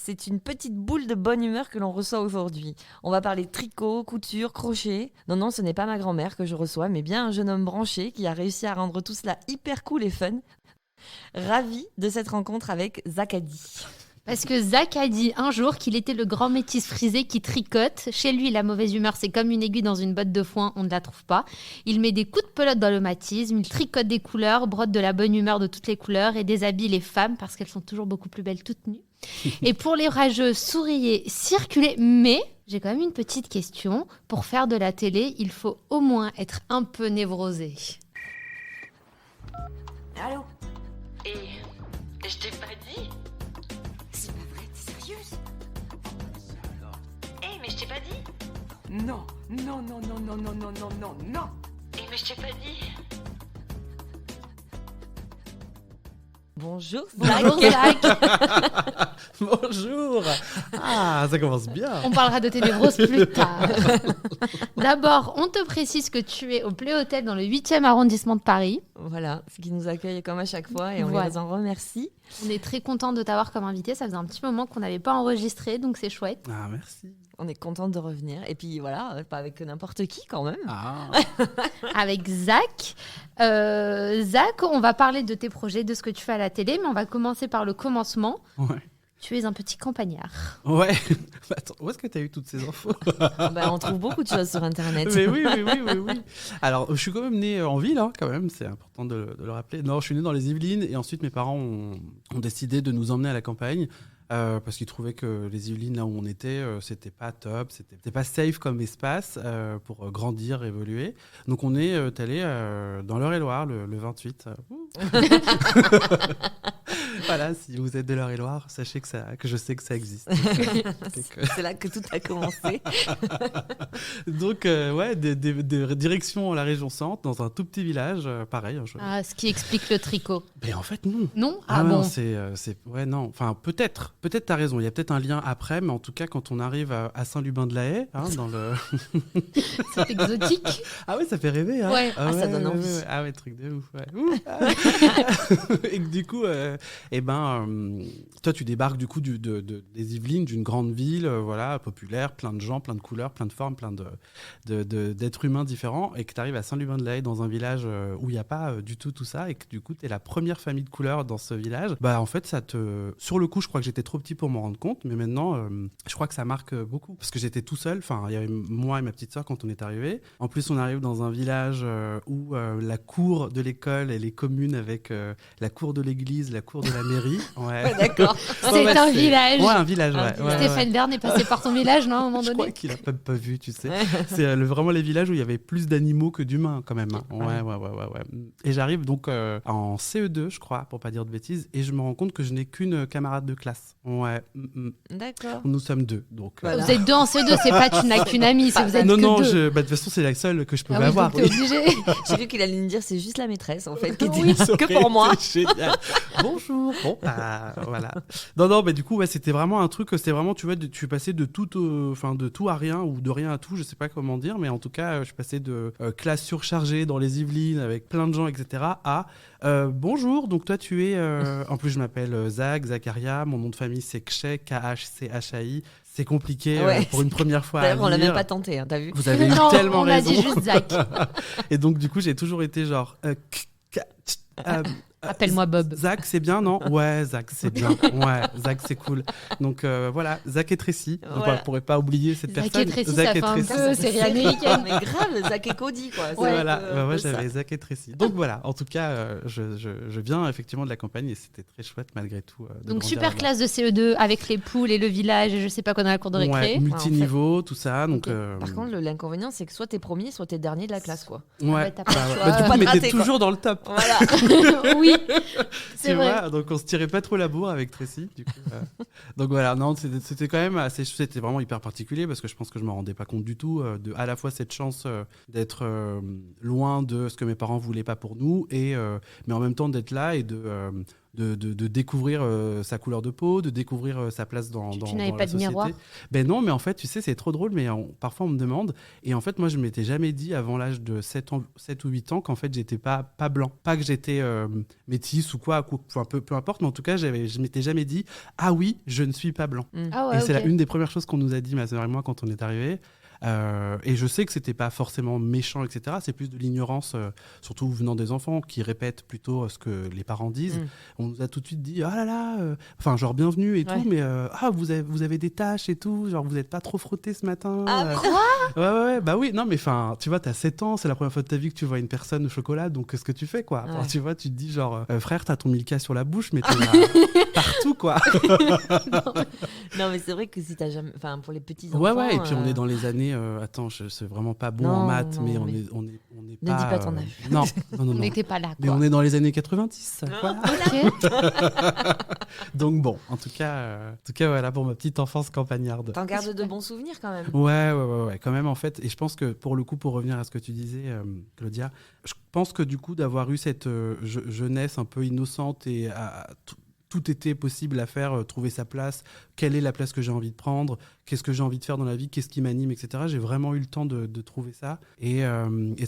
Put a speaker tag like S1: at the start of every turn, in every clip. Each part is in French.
S1: c'est une petite boule de bonne humeur que l'on reçoit aujourd'hui. On va parler tricot, couture, crochet. Non, ce n'est pas ma grand-mère que je reçois, mais bien un jeune homme branché qui a réussi à rendre tout cela hyper cool et fun. Ravi de cette rencontre avec Zach Addy.
S2: Parce que Zach a dit un jour qu'il était le grand métis frisé qui tricote. Chez lui, la mauvaise humeur, c'est comme une aiguille dans une botte de foin, on ne la trouve pas. Il met des coups de pelote dans le matisme, il tricote des couleurs, brode de la bonne humeur de toutes les couleurs et déshabille les femmes parce qu'elles sont toujours beaucoup plus belles toutes nues. Et pour les rageux, souriez, circulez. Mais j'ai quand même une petite question. Pour faire de la télé, il faut au moins être un peu névrosé.
S3: Allô? Et je t'ai pas dit?
S4: C'est pas vrai, t'es sérieuse?
S3: Mais je t'ai pas dit?
S4: Non.
S3: Mais je t'ai pas dit?
S1: Bonjour
S2: Bonjour Zach.
S5: Bonjour. Ah, ça commence bien.
S2: On parlera de tes névroses plus tard. D'abord, on te précise que tu es au Play Hotel dans le 8e arrondissement de Paris.
S1: Voilà, ce qui nous accueille comme à chaque fois et on
S2: Voilà.
S1: les en remercie.
S2: On est très content de t'avoir comme invité. Ça faisait un petit moment qu'on n'avait pas enregistré, donc c'est chouette.
S5: Ah, merci.
S1: On est contente de revenir. Et puis voilà, pas avec n'importe qui quand même.
S5: Ah.
S2: Avec Zach. Zach, on va parler de tes projets, de ce que tu fais à la télé, mais on va commencer par le commencement.
S5: Ouais.
S2: Tu es un petit campagnard.
S5: Ouais. Attends, où est-ce que tu as eu toutes ces infos?
S1: On trouve beaucoup de choses sur Internet.
S5: Mais oui. Alors, je suis quand même né en ville, hein, quand même, c'est important de le rappeler. Non, je suis né dans les Yvelines et ensuite mes parents ont décidé de nous emmener à la campagne. Parce qu'ils trouvaient que les Yvelines, là où on était, c'était pas top, c'était pas safe comme espace pour grandir, évoluer. Donc on est allé dans l'Eure-et-Loire le 28. Voilà, si vous êtes de l'Eure-et-Loire, sachez que je sais que ça existe.
S1: C'est là que tout a commencé.
S5: Donc, direction la région centre, dans un tout petit village, pareil.
S2: Ce qui explique le tricot.
S5: Mais en fait, non.
S2: Non?
S5: Non,
S2: Bon.
S5: ouais, non. Enfin, peut-être t'as raison. Il y a peut-être un lien après, mais en tout cas, quand on arrive à Saint-Lubin-de-la-Haye, dans le.
S2: C'est exotique.
S5: Ah ouais, ça fait rêver. Hein.
S2: Ouais.
S1: Ah, ça donne envie.
S5: Ah ouais, truc de ouf. Ouais. Et que du coup, toi, tu débarques du coup des Yvelines, d'une grande ville, voilà, populaire, plein de gens, plein de couleurs, plein de formes, plein d'êtres humains différents, et que tu arrives à Saint-Lubin-de-la-Haye dans un village où il n'y a pas du tout ça, et que du coup, tu es la première famille de couleurs dans ce village. Bah, en fait, sur le coup, je crois que j'étais trop petit pour m'en rendre compte, mais maintenant, je crois que ça marque beaucoup, parce que j'étais tout seul. Enfin, il y avait moi et ma petite sœur quand on est arrivé. En plus, on arrive dans un village où la cour de l'école, elle est commune avec la cour de l'église, la cour de la mairie. Ouais.
S1: D'accord.
S2: C'est un village.
S5: Ouais, un village, ouais.
S2: Stéphane Bern est passé par ton village, non, à un moment
S5: Je
S2: donné?
S5: crois qu'il a même pas vu, tu sais. C'est vraiment les villages où il y avait plus d'animaux que d'humains, quand même. Hein. Ouais. Et j'arrive donc en CE2, je crois, pour pas dire de bêtises, et je me rends compte que je n'ai qu'une camarade de classe. Ouais.
S1: D'accord.
S5: Nous sommes deux, donc.
S1: Voilà.
S2: Vous êtes deux en CE2, c'est pas tu n'as qu'une amie, c'est vous êtes
S5: Non,
S2: que deux.
S5: de toute façon, c'est la seule que je pouvais
S2: Ah oui,
S5: avoir.
S2: donc t'es obligé.
S1: J'ai vu qu'il allait me dire c'est juste la maîtresse en fait qui était
S2: Oui.
S1: que pour moi.
S5: C'est génial. Bonjour. Bon, voilà. Non, mais du coup, ouais, c'était vraiment un truc. C'était vraiment, tu vois, tu passais de tout à rien ou de rien à tout. Je sais pas comment dire, mais en tout cas, je passais de classe surchargée dans les Yvelines avec plein de gens, etc. à bonjour. Donc toi, tu es. En plus, je m'appelle Zacharia. Mon nom de famille c'est Kchai, K-H-C-H-A-I. C'est compliqué pour une première fois.
S1: D'ailleurs, on l'a
S5: lire.
S1: même pas tenté, hein, t'as vu?
S5: Vous avez eu
S2: Non,
S5: tellement
S2: on a
S5: raison.
S2: dit juste Zach.
S5: Et donc, du coup, j'ai toujours été genre.
S2: Appelle-moi Bob.
S5: Zach, c'est bien, non? Ouais, Zach, c'est bien. Ouais, Zach, c'est cool. Donc voilà, Zach et Tracy. Donc,
S1: Voilà.
S5: on ne pourrait pas oublier cette
S2: Zach
S5: personne.
S2: et Tracy, ça fait un peu série américaine.
S1: Mais grave, Zach et Cody quoi. C'est
S5: Voilà,
S1: un
S5: moi
S1: peu ça.
S5: j'avais Zach et Tracy. Donc voilà, en tout cas, je viens effectivement de la campagne et c'était très chouette malgré tout. De
S2: Donc
S5: grandir
S2: super
S5: là-bas.
S2: classe de CE2 avec les poules et le village et je sais pas quoi dans la cour de récré.
S5: Ouais, multiniveau, tout ça. Donc,
S1: Ok. Par contre, l'inconvénient, c'est que soit t'es premier, soit t'es dernier de la classe, quoi.
S5: ouais.
S2: bah, t'as pas le choix.
S5: Du
S1: Pas
S5: coup,
S1: de
S5: mais
S1: rater,
S5: t'es
S1: quoi.
S5: toujours dans le top.
S1: Voilà.
S2: Oui,
S5: Tu
S2: c'est vrai.
S5: vois, donc on se tirait pas trop la bourre avec Tracy. Du coup, donc voilà, non, c'était quand même assez, c'était vraiment hyper particulier parce que je pense que je me rendais pas compte du tout de à la fois cette chance d'être loin de ce que mes parents voulaient pas pour nous et mais en même temps d'être là et de de découvrir sa couleur de peau, de découvrir sa place dans
S2: Tu
S5: dans
S2: n'avais
S5: dans
S2: pas
S5: la
S2: de miroir?
S5: société. Ben non, mais en fait, tu sais, c'est trop drôle, mais parfois on me demande. Et en fait, moi, je m'étais jamais dit avant l'âge de 7 ou 8 ans qu'en fait, j'étais pas blanc. Pas que j'étais métis ou quoi, enfin, peu importe, mais en tout cas, je m'étais jamais dit, ah oui, je ne suis pas blanc.
S2: Ah ouais,
S5: Et c'est
S2: ok.
S5: une des premières choses qu'on nous a dit, ma sœur et moi, quand on est arrivés. Et je sais que c'était pas forcément méchant, etc. C'est plus de l'ignorance, surtout venant des enfants qui répètent plutôt ce que les parents disent. On nous a tout de suite dit, ah là là, enfin genre bienvenue et
S1: Ouais.
S5: tout, mais vous avez des taches et tout, genre vous n'êtes pas trop frotté ce matin.
S1: Ah,
S5: Ouais, bah oui, non mais enfin, tu vois, t'as 7 ans, c'est la première fois de ta vie que tu vois une personne au chocolat, donc qu'est-ce que tu fais quoi? Enfin,
S1: Ouais.
S5: tu vois, tu te dis genre, frère, t'as ton Milka sur la bouche, mais t'es là partout quoi.
S1: Non, mais c'est vrai que si t'as jamais. Enfin, pour les petits enfants.
S5: Ouais, et puis on est dans les années. Attends, je suis vraiment pas bon en
S1: Non,
S5: maths,
S1: non,
S5: mais
S1: mais
S5: on est
S1: ne
S5: pas.
S1: dis pas ton âge.
S5: Non, non,
S2: On
S5: non.
S2: n'était pas là,
S5: Mais
S2: quoi.
S5: on est dans les années 90. Voilà.
S2: Ok.
S5: Donc bon, en tout cas, voilà pour ma petite enfance campagnarde.
S1: T'en gardes de bons souvenirs quand même.
S5: Ouais, quand même en fait. Et je pense que pour le coup, pour revenir à ce que tu disais, Claudia, je pense que du coup d'avoir eu cette jeunesse un peu innocente et tout était possible à faire, trouver sa place, quelle est la place que j'ai envie de prendre, qu'est-ce que j'ai envie de faire dans la vie, qu'est-ce qui m'anime, etc. J'ai vraiment eu le temps de trouver ça. Et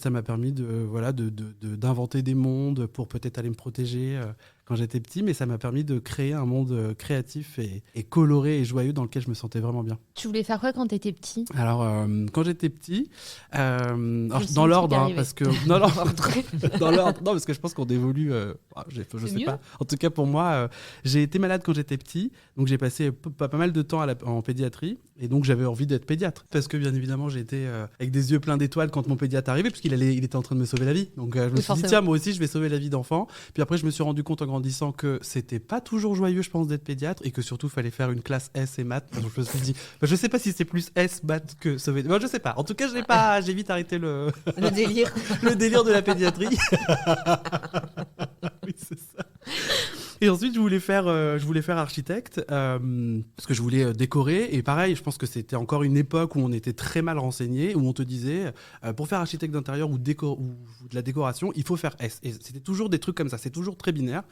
S5: ça m'a permis d'inventer des mondes pour peut-être aller me protéger quand j'étais petit, mais ça m'a permis de créer un monde créatif et coloré et joyeux dans lequel je me sentais vraiment bien.
S2: Tu voulais faire quoi quand t'étais petit?
S5: Alors, quand j'étais petit, alors,
S2: sens
S5: dans
S2: le
S5: l'ordre,
S2: truc
S5: hein,
S2: arriver.
S5: parce que dans l'ordre, non, parce que je pense qu'on évolue. Je sais
S2: mieux.
S5: pas. En tout cas, pour moi, j'ai été malade quand j'étais petit, donc j'ai passé pas mal de temps en pédiatrie, et donc j'avais envie d'être pédiatre, parce que bien évidemment, j'étais avec des yeux pleins d'étoiles quand mon pédiatre arrivait, puisqu'il il était en train de me sauver la vie. Donc je me suis dit,
S2: forcément.
S5: tiens, moi aussi, je vais sauver la vie d'enfants. Puis après, je me suis rendu compte en grandissant que c'était pas toujours joyeux, je pense, d'être pédiatre, et que surtout, il fallait faire une classe S et maths. Donc je me suis dit, je sais pas si c'est plus S, maths que sauver. Je sais pas. En tout cas, j'ai vite arrêté le
S1: délire.
S5: le délire de la pédiatrie. Oui, c'est ça. Et ensuite, je voulais faire architecte parce que je voulais décorer. Et pareil, je pense que c'était encore une époque où on était très mal renseigné, où on te disait pour faire architecte d'intérieur ou de la décoration, il faut faire S. Et c'était toujours des trucs comme ça. C'est toujours très binaire.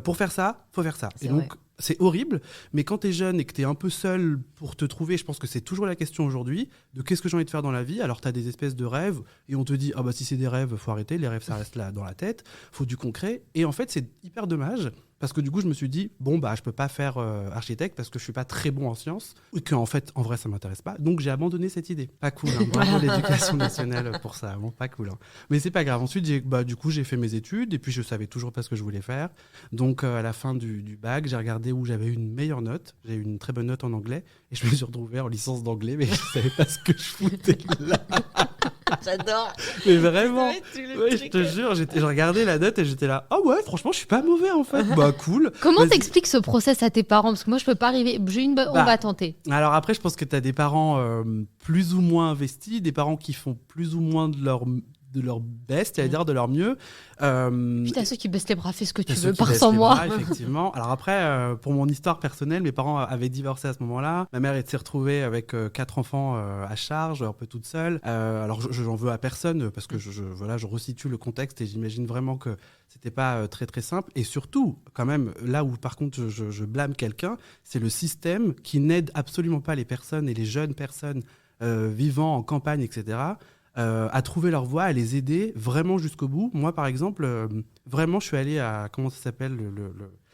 S5: Pour faire ça, faut faire ça.
S1: C'est
S5: Et donc,
S1: vrai.
S5: c'est horrible, mais quand tu es jeune et que tu es un peu seul pour te trouver, je pense que c'est toujours la question aujourd'hui de qu'est-ce que j'ai envie de faire dans la vie. Alors, tu as des espèces de rêves et on te dit, ah bah si c'est des rêves, faut arrêter. Les rêves, ça reste là dans la tête. Faut du concret. Et en fait, c'est hyper dommage parce que du coup, je me suis dit, bon, bah, je peux pas faire architecte parce que je suis pas très bon en sciences ou qu'en fait, en vrai, ça m'intéresse pas. Donc, j'ai abandonné cette idée. Pas cool, hein. Bravo l'éducation nationale pour ça. Bon, pas cool, hein. Mais c'est pas grave. Ensuite, du coup, j'ai fait mes études et puis je savais toujours pas ce que je voulais faire. Donc, à la fin du bac, j'ai regardé où j'avais eu une meilleure note. J'ai eu une très bonne note en anglais et je me suis retrouvé en licence d'anglais, mais je savais pas ce que je foutais là.
S1: J'adore.
S5: Mais vraiment.
S1: Tu le
S5: Ouais, je
S1: truc.
S5: te jure, je regardais la note et j'étais là, ah ouais, franchement, je suis pas mauvais en fait. Bah cool.
S2: Comment
S5: Vas-y.
S2: t'expliques ce process à tes parents? Parce que moi, je peux pas arriver. On
S5: Bah.
S2: va tenter.
S5: Alors après, je pense que tu as des parents plus ou moins investis, des parents qui font plus ou moins de leur best, c'est-à-dire de leur mieux.
S2: Puis t'as ceux qui baissent les bras, fais ce que tu
S5: T'as ceux
S2: veux,
S5: qui
S2: pars
S5: baissent
S2: sans
S5: les
S2: moi.
S5: bras, effectivement. Alors après, pour mon histoire personnelle, mes parents avaient divorcé à ce moment-là. Ma mère s'est retrouvée avec 4 enfants à charge, un peu toute seule. Alors j'en veux à personne parce que je resitue le contexte et j'imagine vraiment que c'était pas très très simple. Et surtout, quand même, là où par contre je blâme quelqu'un, c'est le système qui n'aide absolument pas les personnes et les jeunes personnes vivant en campagne, etc., à trouver leur voie, à les aider vraiment jusqu'au bout. Moi, par exemple, vraiment, je suis allé à, comment ça s'appelle,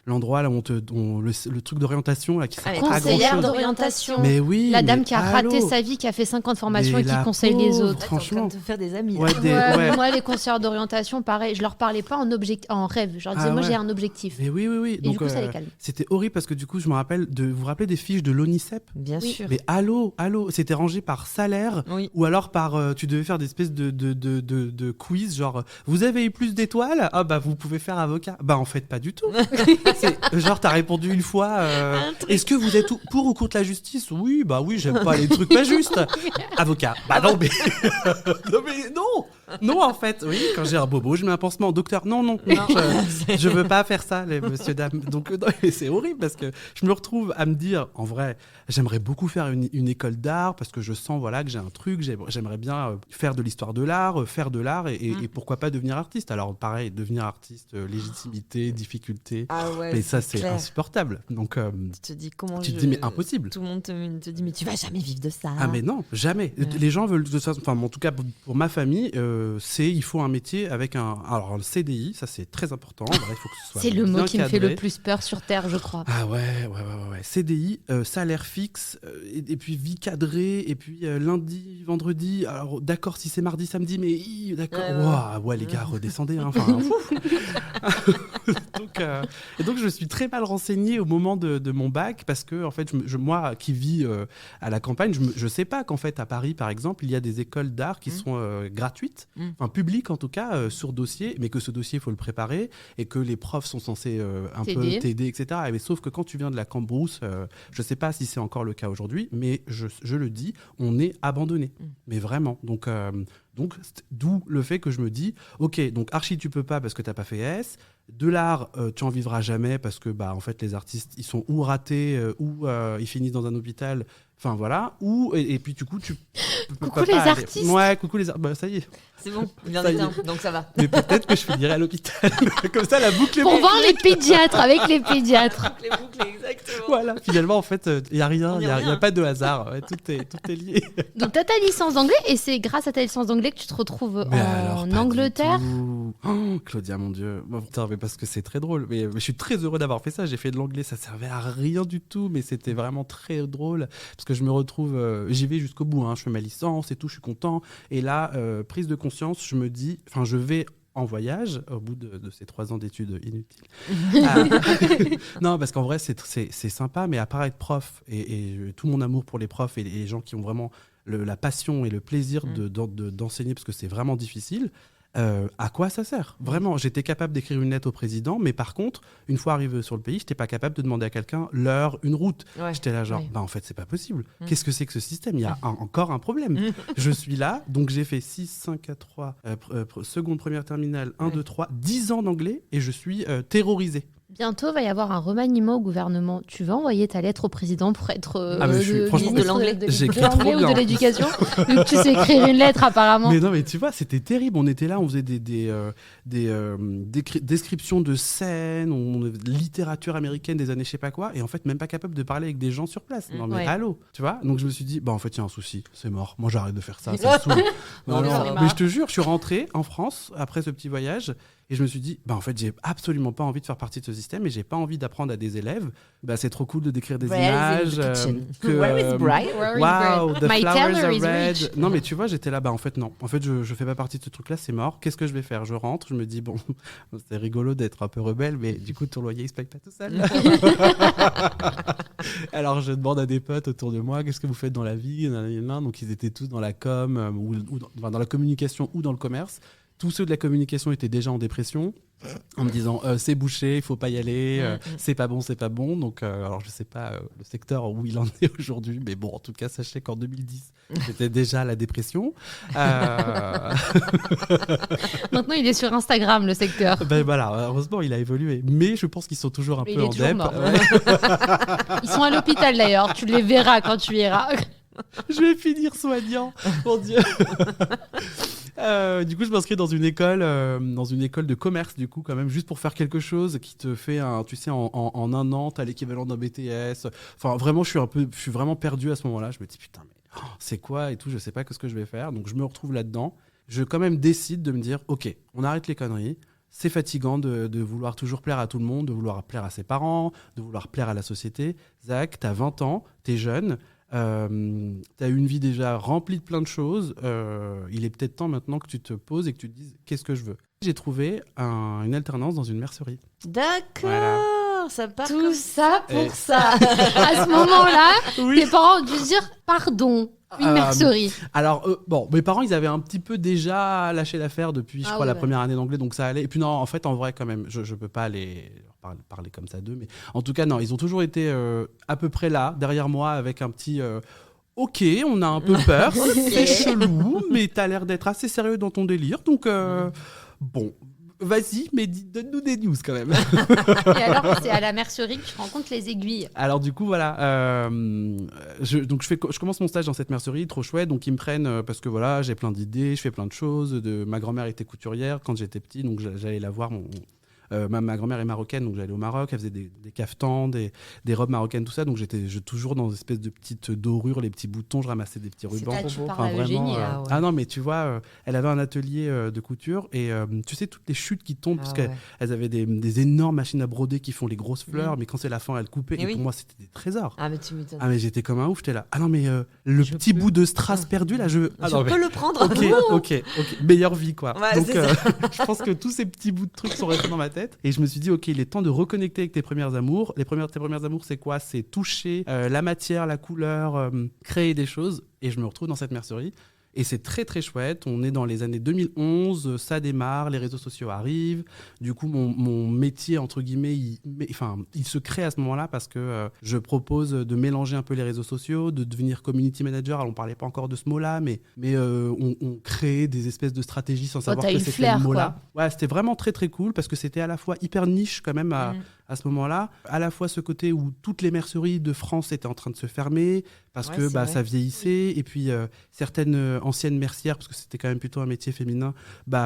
S5: l'endroit là où le truc d'orientation là, qui sert
S1: Allez,
S5: pas à
S2: conseillère
S5: grand-chose.
S2: d'orientation.
S5: Mais oui,
S2: La dame
S5: mais
S2: qui a
S5: allô.
S2: raté sa vie, qui a fait 50 formations
S5: Mais
S2: et qui
S5: la
S2: conseille les
S5: pauvre.
S2: autres.
S1: T'es en train
S5: Franchement.
S1: de te faire des amis.
S5: Ouais,
S1: là.
S5: ouais.
S2: Moi, les conseillères d'orientation, pareil, je leur parlais pas en rêve. Je leur disais,
S5: Ah
S2: moi,
S5: ouais.
S2: j'ai un objectif.
S5: Mais oui.
S2: Et
S5: Donc,
S2: du coup, ça les calme.
S5: c'était horrible parce que du coup, je me rappelle vous vous rappelez des fiches de l'ONICEP?
S1: Bien
S2: Oui.
S1: sûr.
S5: Mais allô, c'était rangé par salaire.
S1: Oui.
S5: Ou alors tu devais faire des espèces de quiz, genre vous avez eu plus d'étoiles, ah bah vous pouvez faire avocat. Bah en fait pas du tout. Genre t'as répondu une fois, est-ce que vous êtes pour ou contre la justice? Oui, bah oui, j'aime pas les trucs pas justes. Avocat. Bah non mais non en fait. Oui, quand j'ai un bobo, je mets un pansement. Docteur, non. Je veux pas faire ça, les monsieur dames. Donc non, c'est horrible parce que je me retrouve à me dire, en vrai, j'aimerais beaucoup faire une école d'art parce que je sens voilà que j'ai un truc, j'aimerais bien faire de l'histoire de l'art, faire de l'art et pourquoi pas devenir artiste. Alors pareil, devenir artiste, légitimité, difficulté.
S1: Ah ouais, Ouais,
S5: mais ça, c'est
S1: clair.
S5: insupportable. Donc,
S1: Tu te dis comment
S5: tu te dis, mais impossible.
S1: Tout le monde te dit, mais tu vas jamais vivre de ça.
S5: Ah mais non, jamais.
S1: Ouais.
S5: Les gens veulent de toute façon, enfin en tout cas pour ma famille, il faut un métier avec alors le CDI, ça c'est très important. Voilà, il faut que ce soit
S2: C'est le mot
S5: bien
S2: qui me fait
S5: cadré.
S2: le plus peur sur Terre, je crois.
S5: Ah ouais. CDI, salaire fixe, et puis vie cadrée, et puis lundi, vendredi. Alors d'accord si c'est mardi, samedi, mais d'accord. Ouais, les gars, redescendez. Hein, enfin, donc je suis très mal renseigné au moment de mon bac parce que en fait, moi qui vis à la campagne, je sais pas qu'en fait à Paris par exemple, il y a des écoles d'art qui sont gratuites, enfin publiques en tout cas, sur dossier, mais que ce dossier il faut le préparer et que les profs sont censés un peu t'aider, etc. Mais sauf que quand tu viens de la Cambrousse, je sais pas si c'est encore le cas aujourd'hui, mais je le dis, on est abandonné, mais vraiment. Donc d'où le fait que je me dis, ok, donc archi tu peux pas parce que t'as pas fait S, de l'art tu en vivras jamais parce que en fait les artistes ils sont ou ratés ou ils finissent dans un hôpital, enfin voilà, et puis du coup tu
S2: Coucou les artistes.
S5: Ouais, coucou les artistes, ça y est.
S1: C'est bon, il en
S5: Ça
S1: est
S5: y est.
S1: un, donc ça va.
S5: Mais peut-être que je finirai à l'hôpital. Comme ça la boucle est
S2: On
S5: bouclée.
S2: vend les pédiatres avec les pédiatres.
S1: Les boucles, exactement.
S5: Voilà, finalement en fait il y a rien,
S1: On
S5: il
S1: y
S5: y a
S1: revient.
S5: pas de hasard, ouais, tout est lié.
S2: Donc t'as ta licence d'anglais et c'est grâce à ta licence d'anglais que tu te retrouves
S5: Mais alors,
S2: en
S5: pas du
S2: Angleterre.
S5: tout. Oh, Claudia, mon Dieu. Bon, putain, mais parce que c'est très drôle. Mais je suis très heureux d'avoir fait ça. J'ai fait de l'anglais, ça servait à rien du tout, mais c'était vraiment très drôle parce que je me retrouve, j'y vais jusqu'au bout. Hein. Je fais ma licence et tout, je suis content. Et là, prise de conscience, je me dis, enfin, je vais en voyage au bout de ces 3 ans d'études inutiles. Non, parce qu'en vrai, c'est sympa, mais à part être prof et tout mon amour pour les profs et les gens qui ont vraiment la passion et le plaisir d'enseigner, parce que c'est vraiment difficile, à quoi ça sert? Vraiment, j'étais capable d'écrire une lettre au président, mais par contre, une fois arrivé sur le pays, j'étais pas capable de demander à quelqu'un l'heure, une route.
S1: Ouais.
S5: J'étais là genre,
S2: Ouais.
S5: en fait, c'est pas possible. Qu'est-ce que c'est que ce système? Il y a encore un problème. Je suis là, donc j'ai fait 6, 5, 4, 3, seconde, première terminale, 1, 2, 3, 10 ans d'anglais, et je suis terrorisé.
S2: Bientôt va y avoir un remaniement au gouvernement. Tu vas envoyer ta lettre au président pour être
S5: Ah, mais franchement,
S2: ministre
S1: l'anglais.
S5: J'écris
S2: de l'anglais
S5: trop
S2: ou de
S5: bien.
S2: l'éducation. Vu que tu sais écrire une lettre apparemment.
S5: Mais non, mais tu vois, c'était terrible. On était là, on faisait des descriptions de scènes, littérature américaine des années je sais pas quoi, et en fait, même pas capable de parler avec des gens sur place. Non, mais
S2: Ouais.
S5: allô, tu vois. Donc je me suis dit, en fait, il y a un souci, c'est mort. Moi, j'arrête de faire ça, ça me saoule.
S1: Non, mais j'en ai
S5: mais
S1: marre.
S5: je te jure, je suis rentré en France après ce petit voyage. Et je me suis dit, en fait, j'ai absolument pas envie de faire partie de ce système et j'ai pas envie d'apprendre à des élèves. C'est trop cool de décrire des
S1: Where is
S5: images.
S1: the kitchen?
S5: Que,
S1: Where is Brian?
S2: Where is
S5: Wow,
S2: bread?
S5: the
S2: My
S5: flowers
S2: tailor
S5: are
S2: is
S5: red.
S2: rich.
S5: Non, mais tu vois, j'étais là, en fait, non. En fait, je fais pas partie de ce truc-là, c'est mort. Qu'est-ce que je vais faire? Je rentre, je me dis, bon, c'est rigolo d'être un peu rebelle, mais du coup, ton loyer, il se paye pas tout seul. Alors, je demande à des potes autour de moi, qu'est-ce que vous faites dans la vie? Donc, ils étaient tous dans la com, ou dans la communication ou dans le commerce. Tous ceux de la communication étaient déjà en dépression, en me disant c'est bouché, il faut pas y aller, c'est pas bon. Donc, alors je sais pas le secteur où il en est aujourd'hui, mais bon, en tout cas, sachez qu'en 2010, c'était déjà la dépression.
S2: Maintenant, il est sur Instagram, le secteur.
S5: Voilà, heureusement, il a évolué. Mais je pense qu'ils sont toujours un
S2: Mais
S5: peu
S2: il est
S5: en
S2: toujours
S5: dep.
S2: mort. Ils sont à l'hôpital d'ailleurs. Tu les verras quand tu iras.
S5: Je vais finir soignant, mon Dieu. Du coup, je m'inscris dans une école de commerce, du coup, quand même, juste pour faire quelque chose qui te fait, tu sais, en un an, t'as l'équivalent d'un BTS. Enfin, vraiment, je suis vraiment perdu à ce moment-là. Je me dis, putain, mais c'est quoi et tout, je sais pas ce que je vais faire. Donc, je me retrouve là-dedans. Je, quand même, décide de me dire, ok, on arrête les conneries. C'est fatigant de vouloir toujours plaire à tout le monde, de vouloir plaire à ses parents, de vouloir plaire à la société. Zach, t'as 20 ans, t'es jeune. T'as une vie déjà remplie de plein de choses. Il est peut-être temps maintenant que tu te poses et que tu te dises qu'est-ce que je veux. J'ai trouvé une alternance dans une mercerie.
S1: D'accord,
S5: Voilà.
S1: ça part
S2: Tout
S1: comme
S2: ça pour
S5: Et-
S2: ça. À ce moment-là, tes parents ont dû se dire pardon, une mercerie.
S5: Alors, mes parents, ils avaient un petit peu déjà lâché l'affaire depuis, je crois, la première année d'anglais, donc ça allait. Et puis non, en fait, en vrai, quand même, je peux pas parler comme ça d'eux, mais en tout cas, non, ils ont toujours été à peu près là, derrière moi, avec un petit... Ok, on a un peu peur, c'est chelou, mais t'as l'air d'être assez sérieux dans ton délire, donc bon, vas-y, mais donne-nous des news quand même.
S2: Et alors, c'est à la mercerie que tu rencontres les aiguilles.
S5: Alors du coup, voilà, je commence mon stage dans cette mercerie, trop chouette, donc ils me prennent parce que voilà, j'ai plein d'idées, je fais plein de choses. Ma grand-mère était couturière quand j'étais petit, donc j'allais la voir Ma grand-mère est marocaine, donc j'allais au Maroc, elle faisait des caftans, des robes marocaines, tout ça. Donc j'étais toujours dans une espèce de petites dorures, les petits boutons, je ramassais des petits rubans.
S2: Tu parles à Eugénie, là.
S1: ouais.
S5: Ah non, mais tu vois, elle avait un atelier de couture et tu sais, toutes les chutes qui tombent, parce
S1: ouais.
S5: qu'elles avaient des énormes machines à broder qui font les grosses fleurs, mais quand c'est la fin, elles coupaient. Et
S1: oui.
S5: pour moi, c'était des trésors.
S1: Ah, mais tu m'étonnes.
S5: Ah, mais j'étais comme un ouf, j'étais là. Ah non, mais le
S1: Je
S5: petit
S1: peux.
S5: bout de strass perdu, là, je
S1: Je peux le prendre.
S5: Ok. Meilleure vie, quoi.
S1: Ouais,
S5: Donc,
S1: c'est ça.
S5: je pense que tous ces petits bouts de trucs sont restés dans ma tête. Et je me suis dit, ok, il est temps de reconnecter avec tes premières amours. Tes premières amours, c'est quoi? C'est toucher la matière, la couleur, créer des choses. Et je me retrouve dans cette mercerie. Et c'est très très chouette. On est dans les années 2011, ça démarre, les réseaux sociaux arrivent. Du coup, mon métier, entre guillemets, il se crée à ce moment-là parce que je propose de mélanger un peu les réseaux sociaux, de devenir community manager. Alors, on ne parlait pas encore de ce mot-là, mais on crée des espèces de stratégies sans savoir
S2: t'as
S5: que
S2: eu le
S5: c'était
S2: flair,
S5: le mot-là. Ouais, c'était vraiment très très cool parce que c'était à la fois hyper niche quand même à ce moment-là. À la fois ce côté où toutes les merceries de France étaient en train de se fermer parce
S1: Ouais,
S5: que
S1: c'est vrai.
S5: ça vieillissait. Et puis, certaines anciennes mercières, parce que c'était quand même plutôt un métier féminin,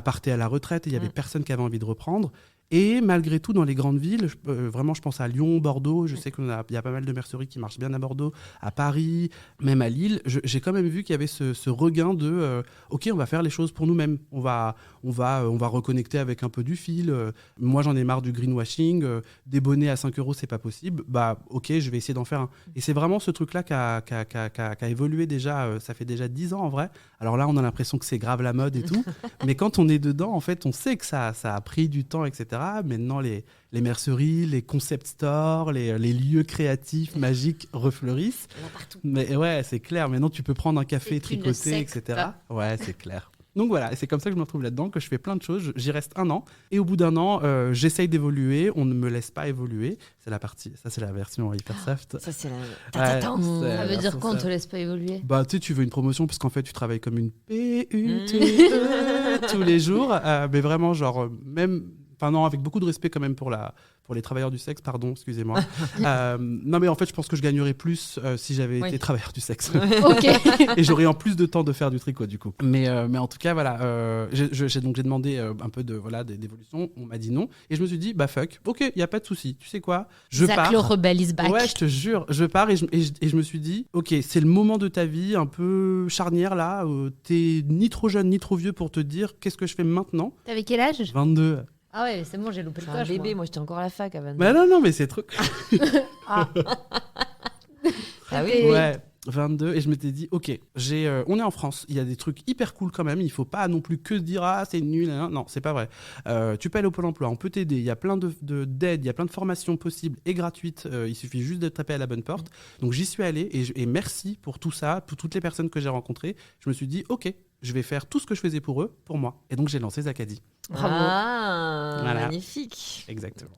S5: partaient à la retraite et il n'y avait personne qui avait envie de reprendre. Et malgré tout, dans les grandes villes, vraiment, je pense à Lyon, Bordeaux, je sais qu'il y a pas mal de merceries qui marchent bien à Bordeaux, à Paris, même à Lille. J'ai quand même vu qu'il y avait ce regain de OK, on va faire les choses pour nous-mêmes. On va reconnecter avec un peu du fil. Moi, j'en ai marre du greenwashing. Des bonnets à 5 €, c'est pas possible. OK, je vais essayer d'en faire un. Et c'est vraiment ce truc-là qui a évolué déjà. Ça fait déjà 10 ans en vrai. Alors là, on a l'impression que c'est grave la mode et tout. Mais quand on est dedans, en fait, on sait que ça a pris du temps, etc. Maintenant, les merceries, les concept stores, les lieux créatifs, magiques refleurissent.
S1: Il y en a partout.
S5: Mais ouais, c'est clair. Maintenant, tu peux prendre un café
S2: C'est une
S5: tricoté,
S2: secte.
S5: etc. Ouais, c'est clair. Donc voilà, et c'est comme ça que je me retrouve là-dedans, que je fais plein de choses. J'y reste 1 an. Et au bout d'1 an, j'essaye d'évoluer. On ne me laisse pas évoluer. C'est la version hyper soft.
S1: Ça, c'est la.
S5: Ouais,
S1: Tatatin.
S5: c'est la
S2: Ça veut dire
S5: version
S2: quoi, on
S5: soft.
S2: te laisse pas évoluer?
S5: Tu veux une promotion parce qu'en fait, tu travailles comme une PUTE tous les jours. Mais vraiment, genre, même. Enfin, non, avec beaucoup de respect quand même pour les travailleurs du sexe, pardon, excusez-moi. Non, mais en fait, je pense que je gagnerais plus si j'avais été travailleur du sexe.
S2: Ok.
S5: Et j'aurais en plus de temps de faire du tricot, du coup. Mais en tout cas, voilà, j'ai demandé un peu d'évolution. On m'a dit non. Et je me suis dit, fuck, ok, il n'y a pas de souci. Tu sais quoi? Je
S2: Zach
S5: pars.
S2: le rebelle is back.
S5: Ouais, je te jure, je pars et je me suis dit, ok, c'est le moment de ta vie un peu charnière là. T'es ni trop jeune ni trop vieux pour te dire qu'est-ce que je fais maintenant.
S2: T'avais quel âge?
S5: 22.
S2: Ah ouais, c'est bon, j'ai loupé le
S1: Je suis un
S2: coche.
S1: bébé,
S2: moi.
S1: moi j'étais encore à la fac à 22.
S5: Mais non, mais c'est trop.
S2: Ah.
S1: Ah oui.
S2: Et-
S5: Ouais, 22. Et je m'étais dit, ok, on est en France, il y a des trucs hyper cool quand même. Il faut pas non plus que se dire, ah, c'est nul. Non, c'est pas vrai. Tu peux aller au Pôle emploi, on peut t'aider. Il y a plein d'aides, il y a plein de formations possibles et gratuites. Il suffit juste de taper à la bonne porte. Donc j'y suis allé et merci pour tout ça, pour toutes les personnes que j'ai rencontrées. Je me suis dit, ok, je vais faire tout ce que je faisais pour eux, pour moi. Et donc j'ai lancé Zacadie.
S2: Bravo.
S1: Ah,
S5: Voilà.
S1: magnifique.
S5: Exactement.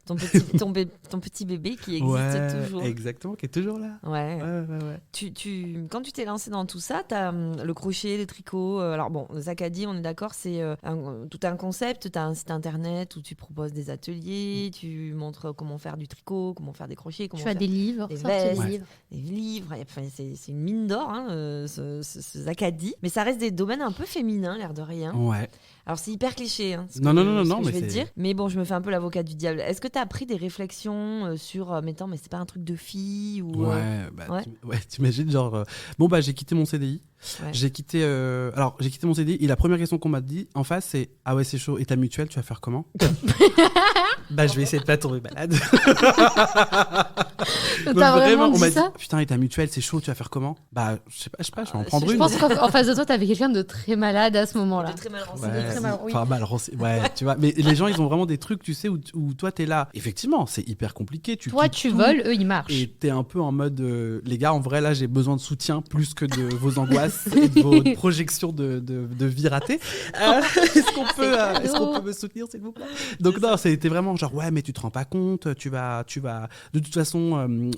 S1: Ton petit bébé qui existe
S5: Ouais,
S1: toujours.
S5: exactement, qui est toujours là.
S1: Ouais.
S5: Ouais.
S1: Quand tu t'es lancé dans tout ça, tu as le crochet, le tricot. Alors bon, Zacadie, on est d'accord, c'est tout un concept. Tu as un site internet où tu proposes des ateliers, tu montres comment faire du tricot, comment faire des crochets, comment
S2: Tu as
S1: faire
S2: des livres,
S1: des
S2: sorti
S1: vestes.
S2: des livres.
S1: des livres. Enfin, c'est une mine d'or, hein, ce Zacadie. Mais ça reste des domaines un peu féminins, l'air de rien.
S5: Ouais.
S1: Alors c'est hyper cliché, hein,
S5: Non,
S1: ce
S5: non,
S1: que je
S5: mais
S1: vais te
S5: c'est-
S1: dire. Mais bon, je me fais un peu l'avocat du diable. Est-ce que tu as pris des réflexions sur, mais c'est pas un truc de fille ou
S5: Ouais,
S1: ouais.
S5: T'imagines, genre, j'ai quitté mon CDI.
S1: Ouais.
S5: J'ai quitté mon CDI et la première question qu'on m'a dit en face, c'est ah ouais, c'est chaud. Et ta mutuelle, tu vas faire comment? Je vais essayer de pas tomber malade. Donc,
S2: T'as vraiment
S5: on
S2: dit
S5: m'a dit
S2: ça?
S5: putain, et ta mutuelle, c'est chaud, tu vas faire comment? Je sais pas, je vais en prendre
S2: Je
S5: une.
S2: pense qu'en face de toi, t'avais quelqu'un de très malade à ce moment-là.
S1: T'es très mal
S5: Ouais,
S1: renseigné.
S2: très mal, oui.
S5: enfin, mal renseigné. Ouais, tu vois. Mais les gens, ils ont vraiment des trucs, tu sais, où toi, t'es là. Effectivement, c'est hyper compliqué.
S2: Toi,
S5: quittes
S2: tu
S5: tout.
S2: voles, eux, ils marchent.
S5: Et t'es un peu en mode, les gars, en vrai, là, j'ai besoin de soutien plus que de vos angoisses et de vos projections de vie ratée. Est-ce qu'on peut me soutenir, s'il vous plaît? Donc, non, c'était vraiment genre, ouais, mais tu te rends pas compte, tu vas, de toute façon,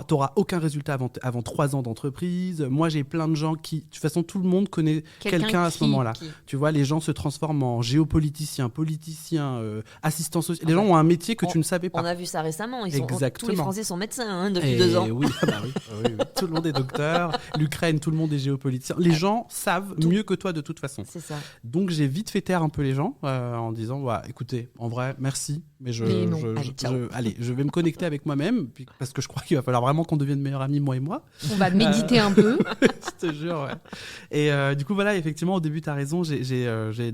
S5: t'auras aucun résultat avant 3 ans d'entreprise. Moi, j'ai plein de gens qui, de toute façon, tout le monde connaît quelqu'un à ce moment-là. Tu vois, les gens se transforment en géopoliticiens, politiciens, assistants sociaux. Les gens ont un métier que tu ne savais pas.
S1: On a vu ça récemment. Tous les
S5: Exactement.
S1: Français sont médecins depuis
S5: Et
S1: 2 ans.
S5: oui, oui, tout le monde est docteur. L'Ukraine, tout le monde est géopoliticien. médecin. Les gens savent mieux que toi de toute façon.
S1: C'est ça.
S5: Donc j'ai vite fait taire un peu les gens en disant écoutez, en vrai, merci, mais
S1: Mais non.
S5: allez, je vais me connecter avec moi-même parce que je crois qu'il va falloir vraiment qu'on devienne meilleurs amis, moi et moi.
S2: On va méditer un peu.
S5: Je te jure, ouais. Et du coup, voilà, effectivement, au début, tu as raison.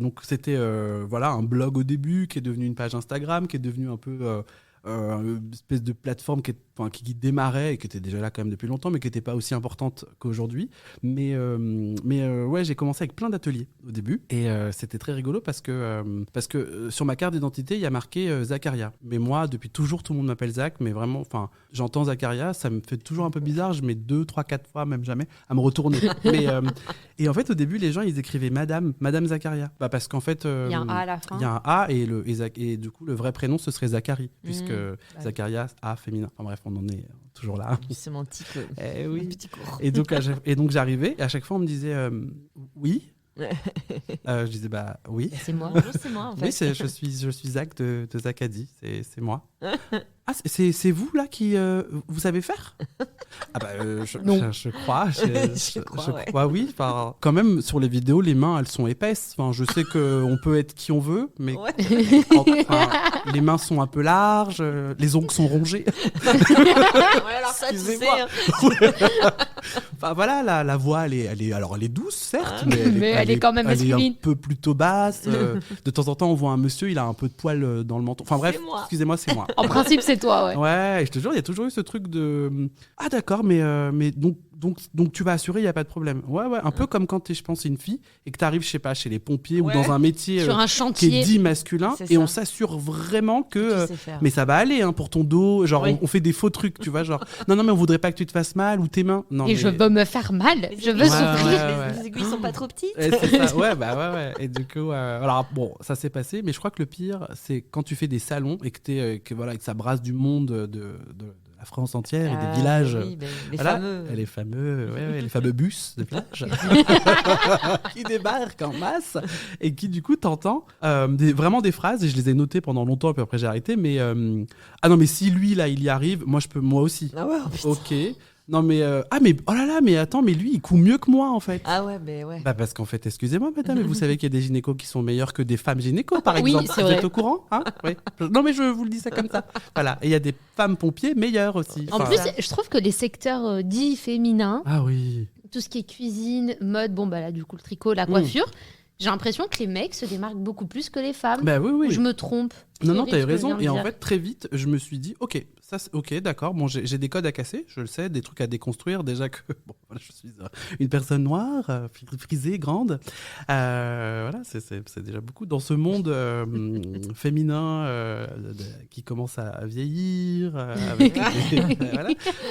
S5: Donc, c'était un blog au début qui est devenu une page Instagram, qui est devenu un peu une espèce de plateforme qui démarrait et qui était déjà là quand même depuis longtemps, mais qui n'était pas aussi importante qu'aujourd'hui. Mais ouais, j'ai commencé avec plein d'ateliers au début et c'était très rigolo parce que sur ma carte d'identité, il y a marqué Zacharia. Mais moi, depuis toujours, tout le monde m'appelle Zach, mais vraiment, j'entends Zacharia, ça me fait toujours un peu bizarre. Je mets 2, 3, 4 fois, même jamais, à me retourner. Et en fait, au début, les gens, ils écrivaient Madame Zacharia. Parce qu'en fait,
S2: Il y a un A à la fin.
S5: il y a un A et du coup, le vrai prénom, ce serait Zachary, puisque Zacharia, A féminin. Enfin bref, on en est toujours là.
S1: Du sémantique.
S5: Eh oui.
S1: Un petit cours.
S5: Et donc j'arrivais, et à chaque fois, on me disait oui. Je disais oui.
S2: C'est moi.
S1: Bonjour, c'est moi en fait.
S5: Oui, je suis Zach de Zacadi, c'est moi. Ah, c'est vous là qui vous savez faire? Je crois.
S1: Je crois,
S5: oui. Enfin, quand même, sur les vidéos, les mains, elles sont épaisses. Enfin, je sais qu'on peut être qui on veut, mais les mains sont un peu larges, les ongles sont rongés.
S1: Alors ça, tu sais.
S5: Excusez-moi. Enfin voilà, la voix, elle est douce, certes,
S2: mais elle est quand même
S5: elle est un
S2: masculine.
S5: peu plutôt basse. De temps en temps, on voit un monsieur, il a un peu de poil dans le menton. Enfin bref,
S1: C'est moi.
S5: excusez-moi, c'est moi.
S2: En principe, c'est toi, ouais.
S5: Ouais, et je te jure, il y a toujours eu ce truc de ah d'accord, mais donc tu vas assurer, il y a pas de problème. Ouais, un peu comme quand t'es, je pense, une fille et que t'arrives, je sais pas, chez les pompiers ou dans un métier
S2: Sur un
S5: qui
S2: chantier.
S5: est dit masculin,
S1: C'est
S5: et
S1: ça.
S5: on s'assure vraiment que
S1: Tu sais faire.
S5: mais ça va aller pour ton dos, genre
S1: Oui.
S5: on fait des faux trucs, tu vois, genre non mais on voudrait pas que tu te fasses mal ou tes mains. Non,
S2: Et
S5: mais...
S2: je veux me faire mal. Je veux
S5: Ouais,
S2: souffrir.
S5: ouais.
S1: Les aiguilles sont pas trop petites.
S5: C'est ça. Ouais. Et du coup, alors bon, ça s'est passé, mais je crois que le pire, c'est quand tu fais des salons et que ça brasse du monde de la France entière et des villages.
S1: Oui, les
S5: Voilà,
S1: fameux.
S5: les fameux bus de village qui débarquent en masse et qui du coup t'entends vraiment des phrases, et je les ai notées pendant longtemps, puis après j'ai arrêté, mais ah non mais si lui là il y arrive, moi je peux, moi aussi.
S1: Ah ouais, oh, putain.
S5: Ok. Non mais mais oh là là, mais attends, mais lui il coud mieux que moi en fait.
S1: Ah ouais, mais ouais.
S5: Parce qu'en fait, excusez-moi madame, mais vous savez qu'il y a des gynécos qui sont meilleurs que des femmes gynécos par
S2: Oui,
S5: exemple.
S2: c'est
S5: Vous
S2: vrai.
S5: êtes au courant, hein? Oui. Non mais je vous le dis ça comme ça. Voilà, et il y a des femmes pompiers meilleures aussi.
S2: En
S5: Enfin,
S2: plus, je trouve que les secteurs dits féminins,
S5: ah oui.
S2: tout ce qui est cuisine, mode, bon bah là du coup le tricot, la coiffure, j'ai l'impression que les mecs se démarquent beaucoup plus que les femmes.
S5: Bah oui, oui.
S2: Ou je me trompe.
S5: Non,
S2: C'est
S5: t'as eu
S2: horrible ce que je
S5: raison.
S2: viens de
S5: Et en
S2: dire.
S5: fait, très vite, je me suis dit, ok, d'accord. Bon, j'ai des codes à casser, je le sais, des trucs à déconstruire. Déjà que, bon, voilà, je suis une personne noire, frisée, grande. Voilà, c'est déjà beaucoup dans ce monde féminin qui commence à vieillir. Voilà.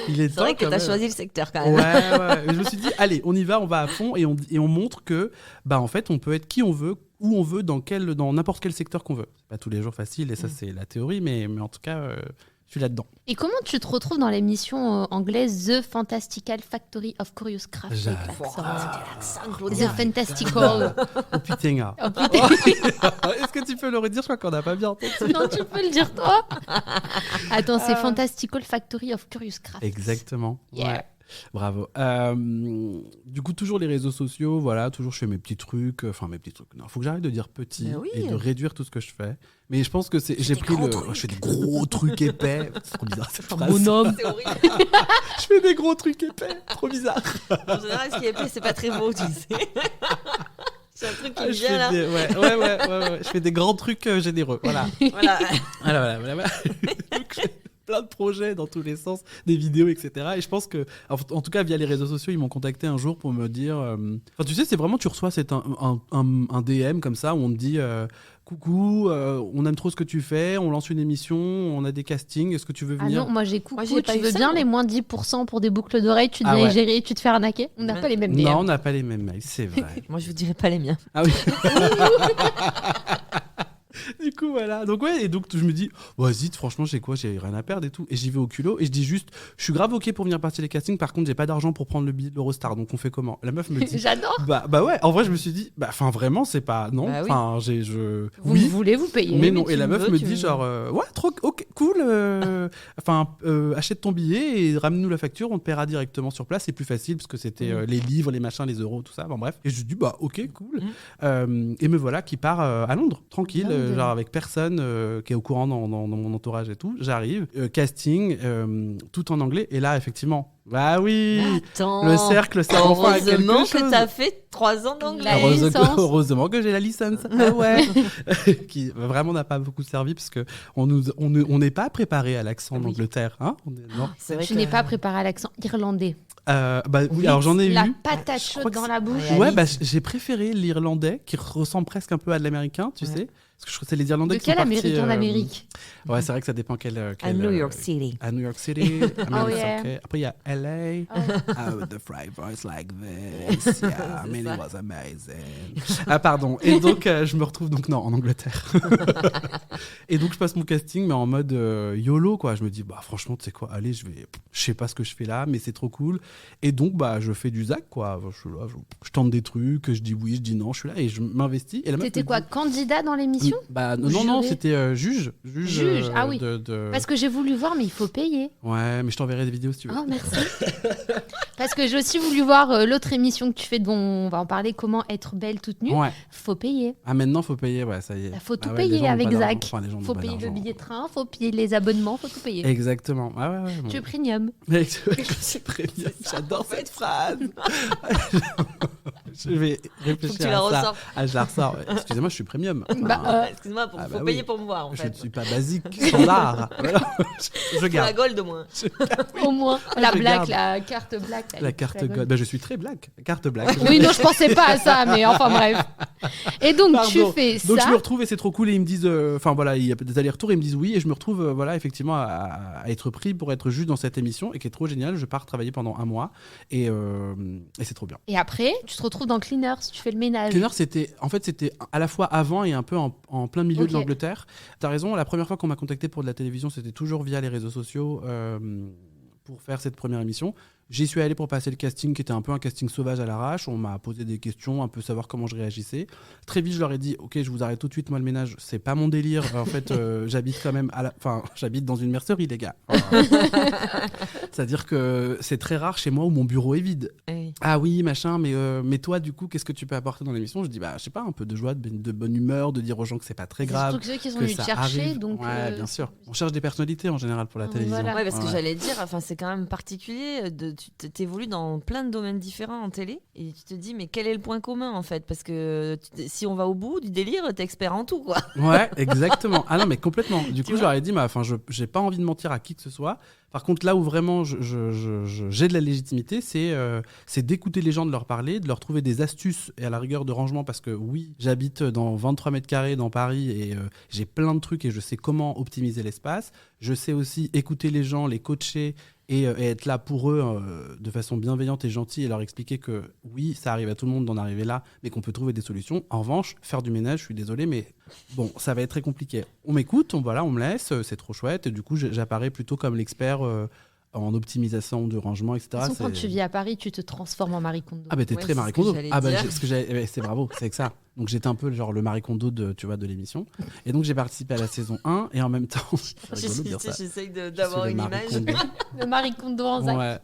S5: Il est
S1: C'est vrai
S5: temps,
S1: que
S5: quand
S1: t'as
S5: même.
S1: choisi le secteur quand même.
S5: Ouais. Je me suis dit, allez, on y va à fond et on montre que, en fait, on peut être qui on veut, où on veut, dans n'importe quel secteur qu'on veut. C'est pas tous les jours facile, et ça, c'est la théorie, mais en tout cas, je suis là-dedans.
S2: Et comment tu te retrouves dans l'émission anglaise The Fantastical Factory of Curious Craft? The Fantastical.
S5: Oh putain, ah.
S2: Oh, putain.
S5: Est-ce que tu peux le redire? Je crois qu'on n'a pas bien entendu.
S2: Non, tu peux le dire toi. Attends, c'est Fantastical Factory of Curious Craft.
S5: Exactement.
S2: Yeah.
S5: Ouais. Bravo. Du coup, toujours les réseaux sociaux, voilà, toujours je fais mes petits trucs. Enfin, mes petits trucs. Non, faut que j'arrête de dire petit
S1: Mais oui.
S5: et de réduire tout ce que je fais. Mais je pense que j'ai
S1: des
S5: pris
S1: grands
S5: le.
S1: trucs.
S5: Je fais des gros trucs épais. C'est trop bizarre cette phrase.
S2: Bonhomme.
S1: C'est horrible.
S5: Je fais des gros trucs épais. Trop bizarre.
S1: En général, ce qui est épais, c'est pas très beau, tu sais. C'est un truc qui me
S5: Je
S1: vient
S5: fais
S1: là.
S5: ouais. Je fais des grands trucs généreux. Voilà.
S1: Voilà.
S5: Voilà. Donc, j'ai plein de projets dans tous les sens, des vidéos, etc. Et je pense que, en tout cas, via les réseaux sociaux, ils m'ont contacté un jour pour me dire. Enfin, tu sais, c'est vraiment, tu reçois un DM comme ça où on te dit. Coucou, on aime trop ce que tu fais, on lance une émission, on a des castings, est-ce que tu veux
S2: Ah
S5: venir?
S2: non, moi j'ai coucou.
S1: Moi, j'ai pas
S2: Tu
S1: eu
S2: veux
S1: ça,
S2: bien
S1: moi.
S2: les moins 10% pour des boucles d'oreilles, tu te
S5: Ah
S2: fais
S5: ouais.
S2: gérer, tu te fais arnaquer? On n'a pas les mêmes DM.
S5: Non, on n'a pas les mêmes mails, c'est vrai.
S1: Moi, je vous dirai pas les miens.
S5: Ah oui. Du coup, voilà. Donc, ouais, et donc, je me dis, vas-y, franchement, j'ai rien à perdre et tout. Et j'y vais au culot et je dis juste, je suis grave OK pour venir partir les castings. Par contre, j'ai pas d'argent pour prendre le billet de l'Eurostar. Donc, on fait comment? La meuf me dit,
S2: J'adore.
S5: bah ouais, en vrai, je me suis dit, enfin, vraiment, c'est pas. Non,
S1: Bah oui.
S5: enfin,
S2: Vous
S5: oui.
S2: voulez vous payer.
S5: Mais non,
S1: tu
S5: et la
S1: me
S5: meuf
S1: veux,
S5: me
S1: tu
S5: dit
S1: me-
S5: genre, ouais, trop, ok, cool, achète ton billet et ramène-nous la facture, on te paiera directement sur place, c'est plus facile parce que c'était les livres, les machins, les euros, tout ça, bon bref. Et je dis bah ok, cool. Et me voilà qui part à Londres, tranquille, genre avec personne qui est au courant dans mon entourage et tout. J'arrive, casting, tout en anglais, et là effectivement, bah oui,
S1: Attends,
S5: le cercle s'est enfin à quelque
S1: heureusement
S5: chose.
S1: que t'as fait 3 ans d'anglais.
S2: La licence.
S5: Heureusement que j'ai la licence. Ah ouais. Qui vraiment n'a pas beaucoup servi parce que on n'est pas préparé à l'accent d'Angleterre, hein. Non.
S1: C'est vrai
S2: Tu
S1: que-
S2: n'es pas préparé à l'accent irlandais.
S5: Bah oui, alors j'en ai
S2: La
S5: eu.
S2: patate
S5: Je crois
S2: chaude
S5: que
S2: dans
S5: c'est-
S2: la bouche.
S1: Ouais.
S5: Ouais, bah j'ai préféré l'irlandais qui ressemble presque un peu à de l'américain, tu sais. Parce que je trouve que c'est les Irlandais
S2: De
S5: qui sont
S2: quel
S5: partis,
S2: américain d'Amérique?
S5: Ouais, c'est vrai que ça dépend quel
S1: À New York City.
S5: À New York City.
S2: Oh, yeah.
S5: Okay. Après, il y a LA. Oh, the fried voice like this. Yeah, I mean, it was amazing. Ah, pardon. Et donc, je me retrouve donc, non, en Angleterre. Et donc, je passe mon casting, mais en mode YOLO, quoi. Je me dis, bah, franchement, tu sais quoi, allez, je sais pas ce que je fais là, mais c'est trop cool. Et donc, bah, je fais du Zach, quoi. Je suis là, je tente des trucs, je dis oui, je dis non, je suis là et je m'investis. Et la meuf
S2: T'étais
S5: me
S2: quoi,
S5: dit-
S2: candidat dans l'émission?
S5: Bah,
S2: Ou
S5: non,
S2: juré
S5: c'était juge.
S2: Juge, ah oui.
S5: de-
S2: Parce que j'ai voulu voir, mais il faut payer.
S5: Ouais, mais je t'enverrai des vidéos si tu veux.
S2: Oh, merci. Parce que j'ai aussi voulu voir l'autre émission que tu fais, dont on va en parler, comment être belle toute nue.
S5: Ouais.
S2: Faut payer.
S5: Ah, maintenant, faut payer, ouais, ça y est.
S2: Faut tout
S5: Ah ouais, les
S2: payer
S5: gens n'ont
S2: avec
S5: pas d'argent.
S2: Zach.
S5: Enfin, les gens n'ont
S2: Faut
S5: pas
S2: payer le
S5: d'argent.
S2: billet de train, faut payer les abonnements, faut tout payer.
S5: Exactement. Ah ouais, ouais. Bon.
S2: Tu es premium.
S5: Mais c'est premium. J'adore cette phrase. Je vais réfléchir
S1: Faut que tu la
S5: à ça.
S1: ressortes.
S5: Ah, je la ressors. Excusez-moi, je suis premium.
S1: Excuse-moi,
S5: Ah,
S1: faut
S5: bah
S1: payer
S5: oui.
S1: pour me voir en
S5: Je
S1: fait.
S5: ne suis pas basique, standard. Voilà. Je
S1: Faut la
S5: garde.
S1: gold au moins.
S2: Au moins. La
S5: je
S2: black,
S5: garde.
S2: la carte black. là,
S5: La
S2: les
S5: carte
S2: dragons.
S5: gold. Bah, je suis très black. Carte black.
S2: Oui, non, je pensais pas à ça, mais enfin bref. Et donc, tu
S5: Pardon.
S2: fais
S5: Donc je
S2: ça.
S5: me retrouve et c'est trop cool et ils me disent, enfin voilà, il y a des allers-retours et ils me disent oui et je me retrouve voilà effectivement à être pris pour être juge dans cette émission et qui est trop génial. Je pars travailler pendant 1 mois et c'est trop bien.
S2: Et après, tu te retrouves dans Cleaners, tu fais le ménage.
S5: Cleaner, c'était à la fois avant et un peu en plein milieu
S2: Ok.
S5: de l'Angleterre. T'as raison, la première fois qu'on m'a contacté pour de la télévision, c'était toujours via les réseaux sociaux pour faire cette première émission. J'y suis allé pour passer le casting, qui était un peu un casting sauvage à l'arrache. On m'a posé des questions, un peu savoir comment je réagissais. Très vite, je leur ai dit, ok, je vous arrête tout de suite, moi le ménage, c'est pas mon délire. En fait, j'habite quand même, j'habite dans une mercerie, les gars. C'est-à-dire que c'est très rare chez moi où mon bureau est vide.
S1: Oui.
S5: Ah oui, machin, mais toi, du coup, qu'est-ce que tu peux apporter dans l'émission? Je dis, bah, je sais pas, un peu de joie, de bonne humeur, de dire aux gens que c'est pas très
S2: C'est
S5: grave.
S2: surtout que ceux qui sont
S5: que
S2: venus te
S5: ça
S2: chercher,
S5: arrive.
S2: donc.
S5: Ouais, bien sûr. On cherche des personnalités en général pour la télévision.
S2: voilà.
S1: Ouais, parce que
S5: Ouais.
S1: j'allais dire, enfin, c'est quand même particulier. Tu t'évolues dans plein de domaines différents en télé et tu te dis, mais quel est le point commun en fait? Parce que si on va au bout du délire, t'es expert en tout, quoi.
S5: Ouais, exactement. Ah non, mais complètement. Du coup,
S1: vois
S5: je leur ai dit, j'ai pas envie de mentir à qui que ce soit. Par contre, là où vraiment j'ai de la légitimité, c'est d'écouter les gens, de leur parler, de leur trouver des astuces et à la rigueur de rangement, parce que oui, j'habite dans 23 mètres carrés dans Paris et j'ai plein de trucs et je sais comment optimiser l'espace. Je sais aussi écouter les gens, les coacher et être là pour eux de façon bienveillante et gentille et leur expliquer que oui, ça arrive à tout le monde d'en arriver là, mais qu'on peut trouver des solutions. En revanche, faire du ménage, je suis désolé, mais bon, ça va être très compliqué. On m'écoute, on me laisse, c'est trop chouette. Et du coup, j'apparais plutôt comme l'expert en optimisation de rangement, etc.
S2: De toute façon, quand
S5: C'est-
S2: tu vis à Paris, tu te transformes en Marie Kondo.
S5: Ah bah t'es
S1: Ouais,
S5: très
S1: c'est
S5: Marie
S1: ce que
S5: Kondo.
S1: j'allais
S5: Ah bah
S1: dire.
S5: c'est bravo, c'est que ça. Donc j'étais un peu genre le Marie Kondo de l'émission. Et donc j'ai participé à la saison 1 et en même temps, c'est rigolo de dire ça.
S1: J'essaye
S5: Je
S1: d'avoir
S5: suis le
S1: une
S5: Marie
S1: image.
S5: Kondo.
S2: Le Marie Kondo en Zach.
S5: Ouais.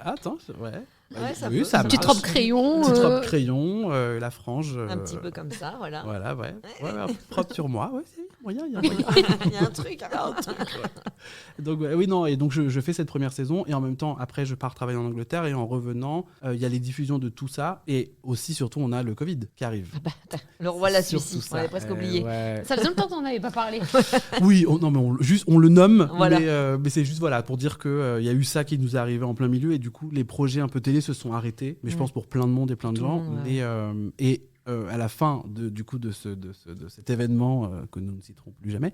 S5: Attends, ouais.
S1: Ouais, ça
S5: Oui,
S1: peut,
S5: ça
S1: ça
S5: marche.
S2: Petite robe crayon.
S5: Petite robe crayon, la frange.
S1: Un petit peu comme ça, voilà.
S5: Voilà, ouais. Ouais, propre sur moi. Ouais, c'est moyen, il y a moyen.
S1: Il y a un truc. Alors.
S5: Donc oui, non, et donc je fais cette première saison et en même temps après je pars travailler en Angleterre et en revenant il y a les diffusions de tout ça et aussi surtout on a le Covid qui arrive.
S1: Le roi la
S5: Surtout
S1: Suisse, on
S5: ça.
S1: avait presque oublié.
S5: Ouais.
S2: Ça faisait longtemps qu'on n'avait pas parlé.
S5: Oui, non mais on le nomme,
S1: Voilà.
S5: mais c'est juste voilà pour dire que il y a eu ça qui nous est arrivé en plein milieu et du coup les projets un peu télé se sont arrêtés, mais je pense pour plein de monde et plein de
S1: Tout le
S5: gens.
S1: monde,
S5: Et à la fin de cet événement que nous ne citerons plus jamais,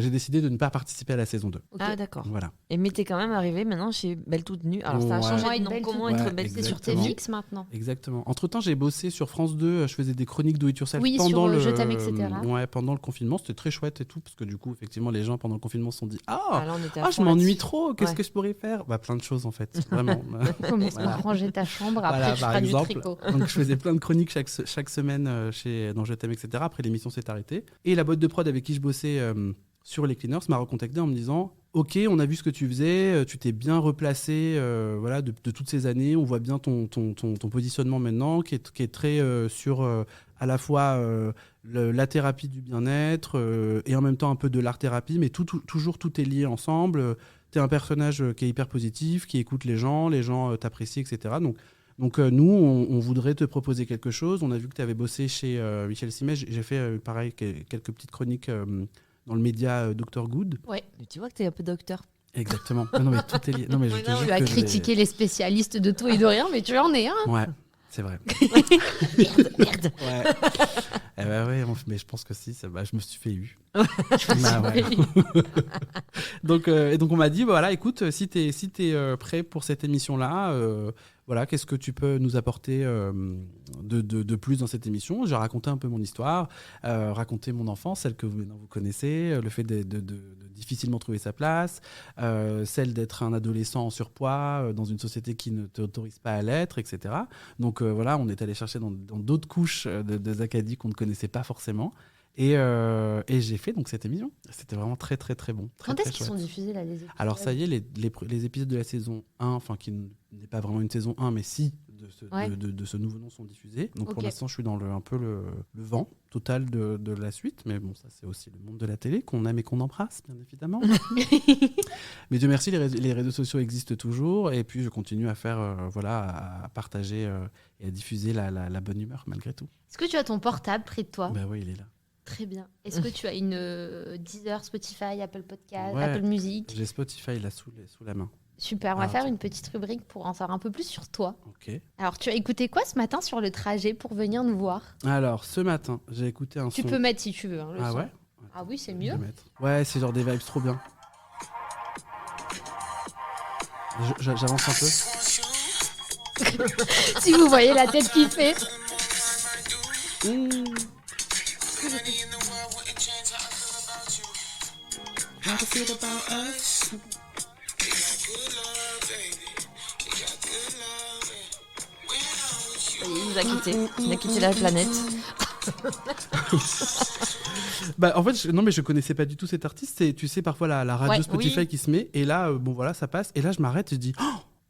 S5: j'ai décidé de ne pas participer à la saison 2.
S2: Ok.
S1: Ah, d'accord.
S5: Voilà.
S1: Et mais t'es quand même arrivé maintenant chez Belle Toute Nue. Alors ça a
S5: Ouais.
S1: changé
S2: Comment
S1: de
S2: être
S1: nom.
S2: belle
S1: Comment
S2: toute-
S1: être
S5: Ouais,
S1: belle
S2: C'est sur
S5: exactement.
S2: TVX maintenant.
S5: Exactement. Entre-temps, j'ai bossé sur France 2, je faisais des chroniques do it yourself
S2: Oui,
S5: pendant
S2: sur
S5: le
S2: Je t'aime, etc.
S5: Ouais, pendant le confinement, c'était très chouette et tout parce que du coup, effectivement, les gens pendant le confinement se sont dit
S1: Ah, là, on était à
S5: je
S1: fond
S5: m'ennuie
S1: là-dessus.
S5: trop, qu'est-ce
S1: Ouais.
S5: que je pourrais faire? Bah plein de choses en fait, vraiment.
S2: Comment
S5: Voilà.
S2: ranger ta chambre, après
S5: Voilà,
S2: tu
S5: par
S2: feras du
S5: exemple.
S2: tricot.
S5: Donc je faisais plein de chroniques chaque semaine dans Je t'aime, etc. Après l'émission s'est arrêtée. Et la boîte de prod avec qui je bossais sur les Cleaners m'a recontacté en me disant « Ok, on a vu ce que tu faisais, tu t'es bien replacé voilà, de toutes ces années, on voit bien ton positionnement maintenant qui est très sur à la fois la thérapie du bien-être et en même temps un peu de l'art-thérapie, mais toujours tout est lié ensemble. Tu es un personnage qui est hyper positif, qui écoute les gens t'apprécient, etc. » Donc nous, on voudrait te proposer quelque chose. On a vu que tu avais bossé chez Michel Simès. J'ai fait pareil, quelques petites chroniques dans le média Dr Good.
S2: Ouais.
S1: Mais tu vois que t'es un peu docteur.
S5: Exactement. Non, mais tout est lié. Non, mais je te jure
S2: Tu as
S5: que
S2: critiqué les spécialistes de tout et de rien, mais tu en es un.
S5: Ouais, c'est vrai.
S1: Merde.
S5: Ouais. Eh ben ouais, mais je pense que si, je me suis fait eu. Donc on m'a dit, voilà, écoute, si t'es prêt pour cette émission-là, voilà, qu'est-ce que tu peux nous apporter de plus dans cette émission ? J'ai raconté un peu mon histoire, raconté mon enfance, celle que vous connaissez, le fait de difficilement trouver sa place, celle d'être un adolescent en surpoids dans une société qui ne t'autorise pas à l'être, etc. Donc voilà, on est allé chercher dans d'autres couches de Zacadie qu'on ne connaissait pas forcément. Et j'ai fait donc cette émission. C'était vraiment très très très bon.
S2: Quand est-ce qu'ils sont diffusés là, les épisodes ?
S5: Alors ça y est, les épisodes de la saison 1, enfin qui n'est pas vraiment une saison 1, mais si de ce nouveau nom sont diffusés. Donc pour l'instant, je suis dans un peu le vent total de la suite. Mais bon, ça c'est aussi le monde de la télé qu'on aime et qu'on embrasse, bien évidemment. Mais Dieu merci, les réseaux sociaux existent toujours. Et puis je continue à faire, à partager et à diffuser la bonne humeur malgré tout.
S2: Est-ce que tu as ton portable près de toi ?
S5: Bah oui, il est là.
S2: Très bien. Est-ce que tu as une Deezer, Spotify, Apple Podcast,
S5: Ouais,
S2: Apple Music ?
S5: J'ai Spotify là sous la main.
S2: Super, on va faire une petite rubrique pour en savoir un peu plus sur toi.
S5: Ok.
S2: Alors, tu as écouté quoi ce matin sur le trajet pour venir nous voir ?
S5: Alors, ce matin, j'ai écouté un son.
S2: Tu peux mettre si tu veux. Le son.
S5: Ouais.
S2: Ah oui, c'est
S5: Je
S2: mieux.
S5: vais mettre. Ouais, c'est genre des vibes trop bien. J'avance un peu.
S2: Si vous voyez la tête qu'il fait.
S1: Il nous a quittés. Il a quitté la planète.
S5: En fait, je connaissais pas du tout cet artiste. C'est, tu sais, parfois la radio Spotify qui se met. Et là, ça passe. Et là, je m'arrête et je dis...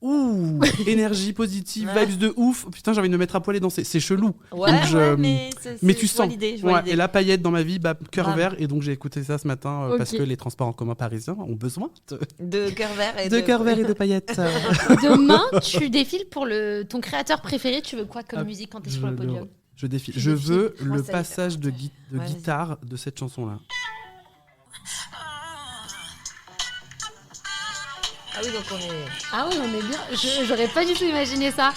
S5: Ouh, énergie positive, vibes de ouf. Putain, j'ai envie de me mettre à poil et danser. C'est chelou.
S1: Ouais,
S5: donc
S1: mais
S5: tu sens.
S1: Je vois l'idée.
S5: Et la paillette dans ma vie, cœur vert. Et donc j'ai écouté ça ce matin parce que les transports en commun parisiens ont besoin
S1: de cœur vert et
S5: de cœur vert et de paillettes.
S2: Demain, tu défiles pour ton créateur préféré. Tu veux quoi comme musique quand tu es sur le podium ?
S5: Je défile. Je veux le passage de guitare de cette chanson-là.
S1: Ah oui, donc on est...
S2: Ah oui, on est bien. J'aurais pas du tout imaginé ça.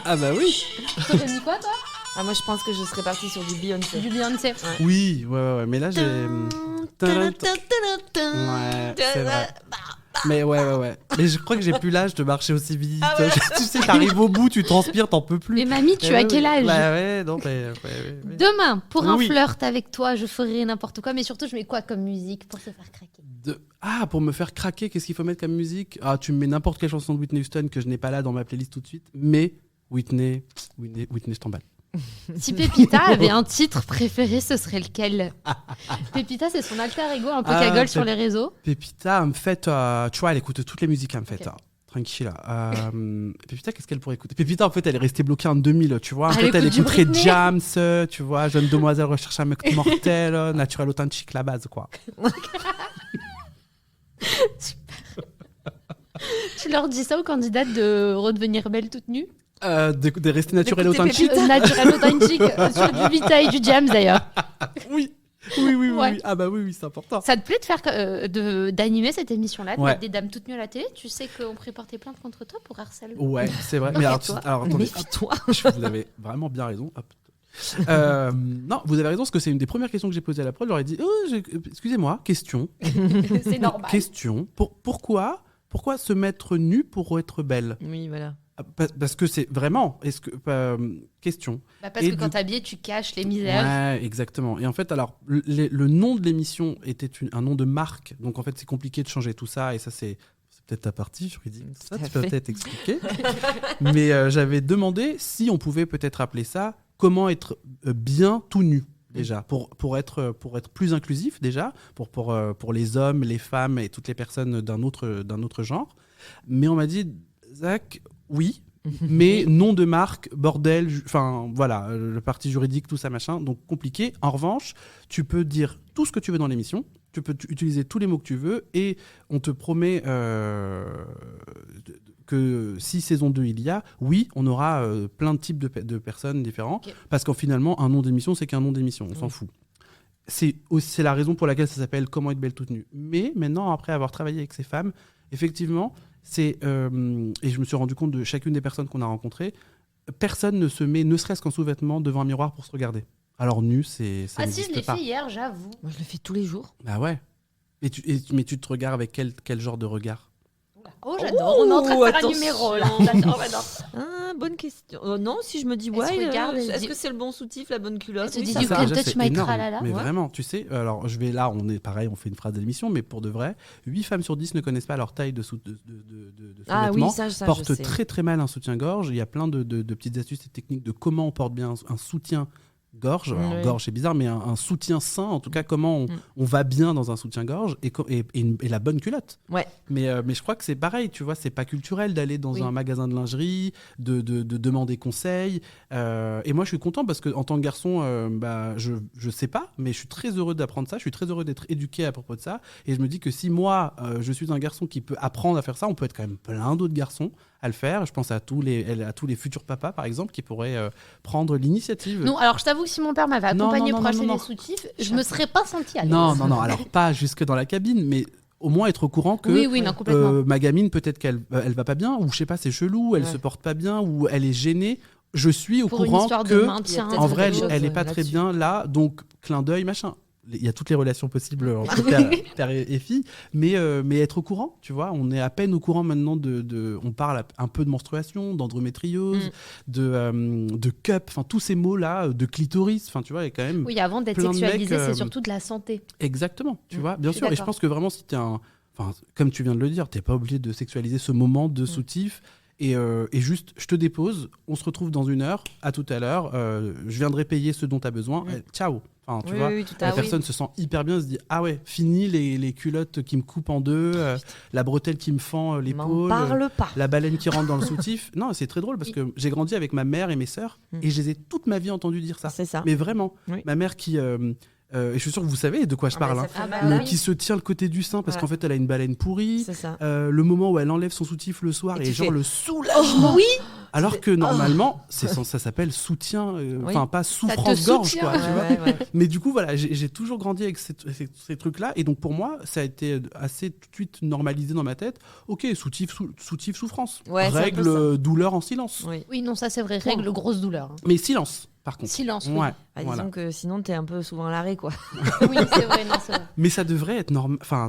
S5: Ah bah oui.
S2: T'aurais mis quoi, toi ?
S1: Ah, moi, je pense que je serais partie sur du Beyoncé.
S2: Du Beyoncé.
S1: Ouais.
S5: Oui, ouais. Mais là, j'ai... Ouais, c'est vrai. Mais ouais. Mais je crois que j'ai plus l'âge de marcher aussi vite.
S1: Ah ouais.
S5: Tu sais, t'arrives au bout, tu transpires, t'en peux plus.
S2: Mais mamie, tu as quel âge ?
S5: Bah ouais, non, mais...
S2: Demain, pour un
S5: Oui.
S2: flirt avec toi, je ferai n'importe quoi, mais surtout, je mets quoi comme musique pour se faire craquer ?
S5: Pour me faire craquer, qu'est-ce qu'il faut mettre comme musique ? Ah, tu me mets n'importe quelle chanson de Whitney Houston que je n'ai pas là dans ma playlist tout de suite, mais Whitney, je t'emballe.
S2: Si Pépita avait un titre préféré, ce serait lequel ? Pépita, c'est son alter ego, un peu cagole sur les réseaux.
S5: Pépita, en fait, tu vois, elle écoute toutes les musiques, en fait. Tranquille. Pépita, qu'est-ce qu'elle pourrait écouter ? Pépita, en fait, elle est restée bloquée en 2000, tu vois. En fait, elle écouterait Jams, tu vois, Jeune demoiselle recherche un mec mortel, naturel authentique, la base, quoi.
S2: Tu leur dis ça aux candidates de redevenir belle toute nue ?
S5: De rester naturel authentique.
S2: Naturel authentique, sur du Vita et du Jams d'ailleurs.
S5: Oui.
S2: Ouais.
S5: Ah bah oui, c'est important.
S2: Ça te plaît de faire d'animer cette émission-là, de
S5: Ouais.
S2: mettre des dames toutes nues à la télé ? Tu sais qu'on pourrait porter plainte contre toi pour harcèlement.
S5: Ouais, c'est vrai. Mais alors attendez.
S1: Méfie-toi.
S5: Vous avez vraiment bien raison. Hop. Non, vous avez raison, parce que c'est une des premières questions que j'ai posées à la prod. Je leur ai dit, excusez-moi, question.
S2: C'est normal.
S5: Question. Pourquoi se mettre nu pour être belle ?
S1: Oui, voilà.
S5: Parce que c'est vraiment... question.
S2: Parce que quand t'es habillée, tu caches les misères.
S5: Ouais, exactement. Et en fait, alors, le nom de l'émission était un nom de marque. Donc, en fait, c'est compliqué de changer tout ça. Et ça, c'est peut-être ta partie juridique. Ça, tu peux peut-être expliquer. Mais j'avais demandé si on pouvait peut-être appeler ça « Comment être bien tout nu ». déjà, pour être plus inclusif déjà, pour les hommes, les femmes et toutes les personnes d'un autre genre. Mais on m'a dit, Zach, oui, mais nom de marque, bordel, enfin voilà, le parti juridique, tout ça machin, donc compliqué. En revanche, tu peux dire tout ce que tu veux dans l'émission, tu peux utiliser tous les mots que tu veux, et on te promet que si saison 2 il y a, oui, on aura plein de types de personnes différents, parce qu'en finalement, un nom d'émission, c'est qu'un nom d'émission, on s'en fout. C'est la raison pour laquelle ça s'appelle Comment être belle toute nue. Mais maintenant, après avoir travaillé avec ces femmes, effectivement, et je me suis rendu compte de chacune des personnes qu'on a rencontrées, personne ne se met, ne serait-ce qu'en sous-vêtements, devant un miroir pour se regarder. Alors nu, ça
S2: si, je
S5: n'existe
S2: l'ai
S5: pas.
S2: fait hier, j'avoue.
S1: Moi, je le fais tous les jours.
S5: Bah ouais. Mais tu te regardes avec quel genre de regard?
S2: Oh, j'adore. On est en train de faire
S1: attention.
S2: un numéro, là. J'adore.
S1: Ah, bonne question. Non, si je me dis,
S2: Elle se
S1: ouais,
S2: regarde, elle
S1: est-ce
S2: dit-
S1: que c'est le bon soutif, la bonne culotte?
S2: Elle se
S1: Oui,
S2: dit
S1: ça
S2: du
S1: va.
S2: Can
S5: déjà,
S2: touch
S5: c'est
S2: my
S5: énorme.
S2: tralala.
S5: Mais
S1: Ouais.
S5: vraiment, tu sais, alors on est pareil, on fait une phrase de l'émission, mais pour de vrai, 8 femmes sur 10 ne connaissent pas leur taille de
S1: Ah
S5: sous-vêtements,
S1: oui, ça je
S5: portent
S1: sais.
S5: très très mal un soutien-gorge. Il y a plein de petites astuces et techniques de comment on porte bien un soutien-gorge. Alors,
S1: Oui.
S5: gorge, c'est bizarre, mais un soutien sain, en tout cas, comment on va bien dans un soutien-gorge et la bonne culotte.
S1: Ouais.
S5: Mais je crois que c'est pareil, tu vois, c'est pas culturel d'aller dans
S2: Oui.
S5: un magasin de lingerie, de demander conseil. Et moi, je suis content parce qu'en tant que garçon, je sais pas, mais je suis très heureux d'apprendre ça. Je suis très heureux d'être éduqué à propos de ça. Et je me dis que si moi, je suis un garçon qui peut apprendre à faire ça, on peut être quand même plein d'autres garçons à le faire. Je pense à tous les futurs papas, par exemple, qui pourraient prendre l'initiative.
S2: Non, alors je t'avoue que si mon père m'avait
S5: Non,
S2: accompagné
S5: non,
S2: pour
S5: non,
S2: acheter
S5: non,
S2: des
S5: non.
S2: soutifs, je me serais pas sentie à l'aise.
S5: Non, alors pas jusque dans la cabine, mais au moins être au courant que
S2: Oui, non, complètement.
S5: ma gamine, peut-être qu'elle elle va pas bien, ou je sais pas, c'est chelou, elle
S1: Ouais.
S5: se porte pas bien, ou elle est gênée. Je suis au
S2: Pour une
S5: courant
S2: histoire de
S5: que,
S2: maintien.
S1: peut-être
S5: en vrai,
S1: quelque chose,
S5: elle est pas très
S1: là-dessus.
S5: bien là, donc clin d'œil, machin. Il y a toutes les relations possibles entre père et fille, mais être au courant, tu vois, on est à peine au courant maintenant on parle un peu de menstruation, d'endométriose, de cup, enfin tous ces mots-là, de clitoris, enfin tu vois, il y a quand même
S2: Oui, avant d'être
S5: plein de
S2: sexualisé,
S5: mecs,
S2: c'est surtout de la santé.
S5: exactement, tu vois, bien
S2: je suis
S5: sûr. Et je
S2: d'accord.
S5: pense que vraiment, si t'es enfin, comme tu viens de le dire, t'es pas obligé de sexualiser ce moment de soutif. Et juste, je te dépose, on se retrouve dans 1 heure, à tout à l'heure, je viendrai payer ce dont tu as besoin, ciao. Enfin, tu
S1: Oui,
S5: vois,
S1: oui, tout
S5: la
S1: à fait.
S5: personne se sent hyper bien, se dit ah ouais, fini les culottes qui me coupent en deux, la bretelle qui me fend
S1: M'en
S5: l'épaule,
S1: parle pas.
S5: la baleine qui rentre dans le soutif. Non, c'est très drôle parce que j'ai grandi avec ma mère et mes sœurs et je les ai toute ma vie entendu dire ça.
S1: C'est ça.
S5: Mais vraiment,
S1: Oui.
S5: ma mère qui et je suis sûr que vous savez de quoi je parle,
S1: ça
S5: hein.
S1: fait
S2: Ah bah
S1: mal.
S2: oui.
S5: Qui se tient le côté du sein parce
S1: Ouais.
S5: qu'en fait elle a une baleine pourrie.
S1: C'est ça.
S5: Le moment où elle enlève son soutif le soir
S1: Et
S5: et
S1: tu
S5: genre
S1: fais,
S5: le soulagement.
S2: Oui,
S5: Alors que normalement, ça s'appelle soutien, enfin
S1: Oui.
S5: pas souffrance-gorge,
S2: soutient.
S5: quoi. Tu vois.
S1: Ouais.
S5: Mais du coup, voilà, j'ai toujours grandi avec ces trucs-là. Et donc pour moi, ça a été assez tout de suite normalisé dans ma tête. Ok, soutif, souffrance.
S1: Ouais, c'est un peu
S5: Règle, douleur en silence.
S1: Oui.
S2: oui, non, ça c'est vrai, règle grosse douleur. hein.
S5: Mais silence, par contre.
S2: Silence, oui.
S5: Ouais,
S1: Bah,
S5: voilà.
S1: disons que sinon, t'es un peu souvent à l'arrêt, quoi.
S2: Oui, c'est vrai, non, c'est vrai.
S5: Mais ça devrait être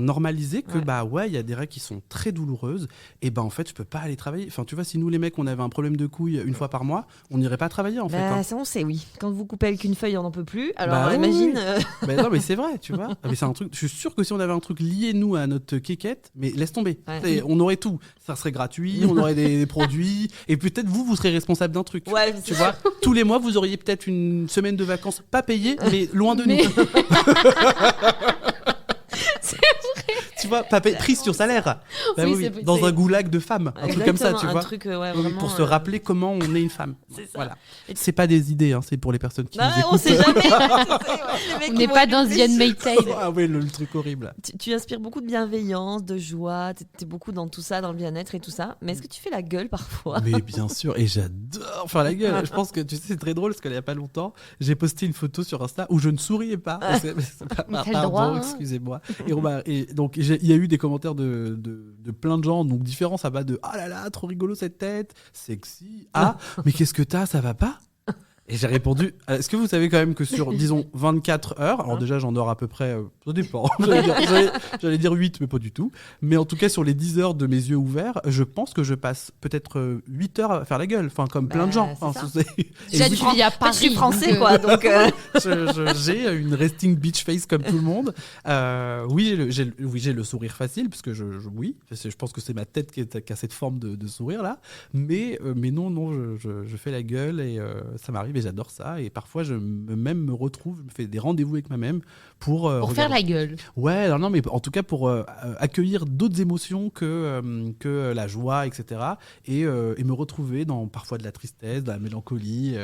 S5: normalisé que
S1: Ouais.
S5: bah ouais, il y a des règles qui sont très douloureuses et ben en fait, je peux pas aller travailler. Enfin, tu vois, si nous les mecs, on avait un problème de couille 1 fois par mois, on n'irait pas travailler en fait.
S1: Bah,
S5: Hein.
S1: ça, on sait, oui. Quand vous coupez avec une feuille, on n'en peut plus. Alors,
S5: Bah oui,
S1: imagine.
S5: oui. Mais non, mais c'est vrai, tu vois. Mais c'est un truc. Je suis sûr que si on avait un truc lié nous à notre quéquette, mais laisse tomber.
S1: Ouais.
S5: On aurait tout. Ça serait gratuit, on aurait des produits et peut-être vous serez responsable d'un truc.
S1: Ouais,
S5: Tu vois, tous les mois, vous auriez peut-être une semaine de vacances pas payée, mais loin de
S2: Mais-
S5: nous. Tu vois, pas prise sur salaire. Bah
S2: Oui,
S5: oui,
S2: c'est-
S5: dans
S2: c'est-
S5: un goulag de femmes, un truc comme ça, tu
S1: Exactement,
S5: vois.
S1: un truc, ouais,
S5: Oui,
S1: vraiment,
S5: pour se rappeler comment on est une femme.
S1: C'est ça.
S5: Voilà.
S1: Et-
S5: C'est pas des idées, hein, c'est pour les personnes qui
S1: Non,
S5: nous
S1: on
S5: écoutent.
S1: sait jamais. Tu sais, ouais, les mecs
S2: On
S1: qui
S2: n'est
S1: vont
S2: pas
S1: être
S2: dans
S1: plus
S2: The Handmaid's Tale.
S5: Ah ouais, le truc horrible.
S1: Tu inspires beaucoup de bienveillance, de joie, t'es beaucoup dans tout ça, dans le bien-être et tout ça. Mais est-ce que tu fais la gueule parfois?
S5: Mais bien sûr, et j'adore faire la gueule. Je pense que tu sais, c'est très drôle parce qu'il n'y a pas longtemps, j'ai posté une photo sur Insta où je ne souriais pas.
S2: Mais t'as le
S5: Pardon,
S2: droit, hein.
S5: excusez-moi. Et donc, il y a eu des commentaires de plein de gens, donc différents. Ça va de ah là là, trop rigolo cette tête, sexy. Ah, mais qu'est-ce que t'as, ça va pas? Et j'ai répondu, est-ce que vous savez quand même que sur, disons, 24 heures, alors déjà j'en dors à peu près, ça dépend, j'allais dire 8, mais pas du tout, mais en tout cas sur les 10 heures de mes yeux ouverts, je pense que je passe peut-être 8 heures à faire la gueule, enfin comme plein de
S1: Bah,
S5: gens.
S1: c'est
S5: Enfin,
S1: ça.
S5: c'est-
S2: Déjà,
S5: et
S2: tu vis à
S1: En fait,
S2: Paris.
S1: je suis français,
S2: donc,
S1: quoi. Donc,
S5: j'ai une resting bitch face comme tout le monde. Oui, j'ai le sourire facile, parce que oui, je pense que c'est ma tête qui a cette forme de sourire là, mais non, je fais la gueule et ça m'arrive. et j'adore ça. Et parfois, même me retrouve, je me fais des rendez-vous avec moi-même pour
S2: faire la gueule.
S5: Ouais, non, mais en tout cas pour accueillir d'autres émotions que la joie, etc. Et me retrouver dans parfois de la tristesse, de la mélancolie,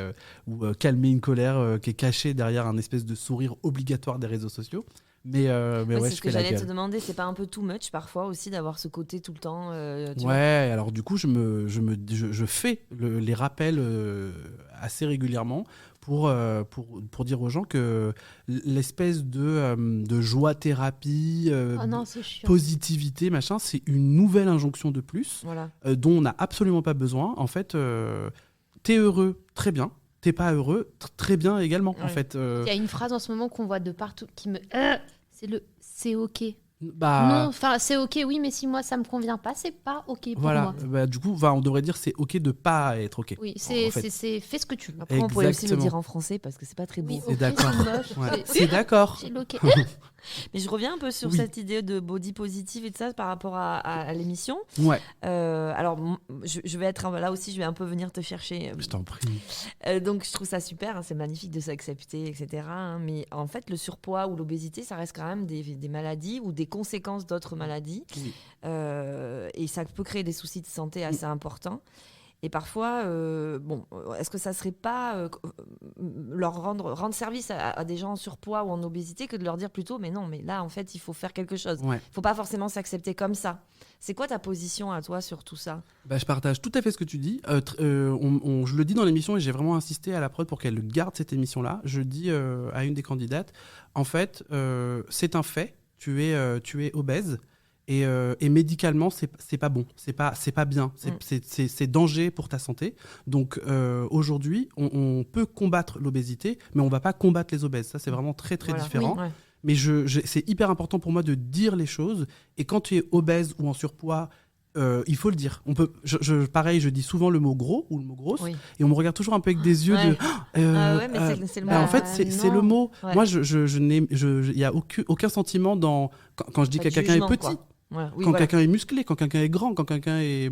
S5: ou calmer une colère qui est cachée derrière un espèce de sourire obligatoire des réseaux sociaux. Mais ouais,
S1: c'est
S5: je
S1: ce que
S5: fais la
S1: j'allais te
S5: gueule.
S1: demander, c'est pas un peu too much parfois aussi d'avoir ce côté tout le temps tu vois.
S5: Ouais, alors du coup, je fais les rappels assez régulièrement pour dire aux gens que l'espèce de joie-thérapie,
S2: Oh non, c'est chiant.
S5: positivité, machin, c'est une nouvelle injonction de plus
S1: Voilà.
S5: dont on n'a absolument pas besoin. En fait, t'es heureux, très bien. T'es pas heureux, très bien également. En
S1: Ouais.
S5: fait,
S2: Il y a une phrase en ce moment qu'on voit de partout qui me. C'est le c'est ok.
S5: bah,
S2: Non, enfin, c'est ok, oui, mais si moi ça me convient pas, c'est pas ok pour
S5: voilà.
S2: moi.
S5: Bah, du coup, on devrait dire c'est ok de pas être ok.
S2: Oui,
S5: En fait.
S2: c'est fais ce que tu veux.
S1: Après, on pourrait aussi le
S5: Exactement.
S1: dire en français parce que c'est pas très beau.
S2: Oui,
S5: C'est
S2: ok,
S5: d'accord.
S2: moche,
S5: Ouais. C'est d'accord.
S2: c'est ok.
S1: Mais je reviens un peu sur
S5: Oui.
S1: cette idée de body positive et de ça par rapport à l'émission.
S5: Ouais,
S1: Alors, je vais être là aussi, je vais un peu venir te chercher.
S5: je t'en prie.
S1: Donc, je trouve ça super, hein, c'est magnifique de s'accepter, etc. hein, mais en fait, le surpoids ou l'obésité, ça reste quand même des maladies ou des conséquences d'autres maladies.
S5: Oui.
S1: Et ça peut créer des soucis de santé assez importants. Et parfois, est-ce que ça serait pas leur rendre service à des gens en surpoids ou en obésité que de leur dire plutôt, mais non, mais là, en fait, il faut faire quelque chose.
S5: Ouais.
S1: Il faut pas forcément s'accepter comme ça. C'est quoi ta position à toi sur tout ça ?
S5: Bah, je partage tout à fait ce que tu dis. Je le dis dans l'émission et j'ai vraiment insisté à la prod pour qu'elle garde cette émission-là. Je dis à une des candidates, en fait, c'est un fait. Tu es obèse. Et médicalement, c'est pas bon, c'est pas bien, c'est danger pour ta santé. Donc aujourd'hui, on peut combattre l'obésité, mais on va pas combattre les obèses. Ça, c'est vraiment très très
S1: Voilà.
S5: différent.
S1: Oui, ouais.
S5: Mais c'est hyper important pour moi de dire les choses. Et quand tu es obèse ou en surpoids, il faut le dire. Pareil, je dis souvent le mot gros ou le mot grosse,
S1: Oui.
S5: et on me regarde toujours un peu avec des yeux
S1: Ouais.
S5: de.
S1: Ah ouais, mais c'est le
S5: Bah,
S1: mot.
S5: en fait, c'est le mot.
S1: Ouais.
S5: Moi, il y a aucun sentiment quand je dis
S1: Pas
S5: que
S1: de
S5: quelqu'un est
S1: jugement,
S5: petit.
S1: quoi. Voilà. Oui,
S5: Quand
S1: voilà.
S5: quelqu'un est musclé, quand quelqu'un est grand, quand quelqu'un est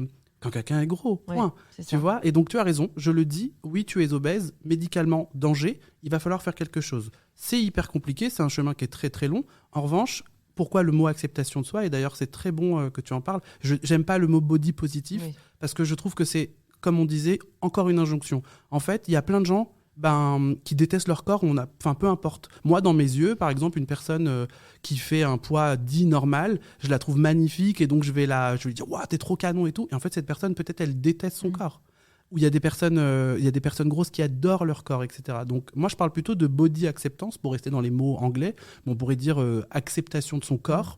S5: gros,
S1: Ouais,
S5: point.
S1: c'est
S5: Tu
S1: ça.
S5: vois. Et donc tu as raison, je le dis, oui, tu es obèse, médicalement, danger, il va falloir faire quelque chose. C'est hyper compliqué, c'est un chemin qui est très très long. En revanche, pourquoi le mot acceptation de soi ? Et d'ailleurs, c'est très bon que tu en parles. J'aime pas le mot body positif,
S1: Oui.
S5: parce que je trouve que c'est, comme on disait, encore une injonction. En fait, il y a plein de gens qui détestent leur corps, peu importe. Moi, dans mes yeux, par exemple, une personne qui fait un poids dit normal, je la trouve magnifique et donc je vais lui dire « Waouh, t'es trop canon » et tout. Et en fait, cette personne, peut-être, elle déteste son corps. Ou il y a des personnes grosses qui adorent leur corps, etc. Donc, moi, je parle plutôt de body acceptance, pour rester dans les mots anglais. On pourrait dire acceptation de son corps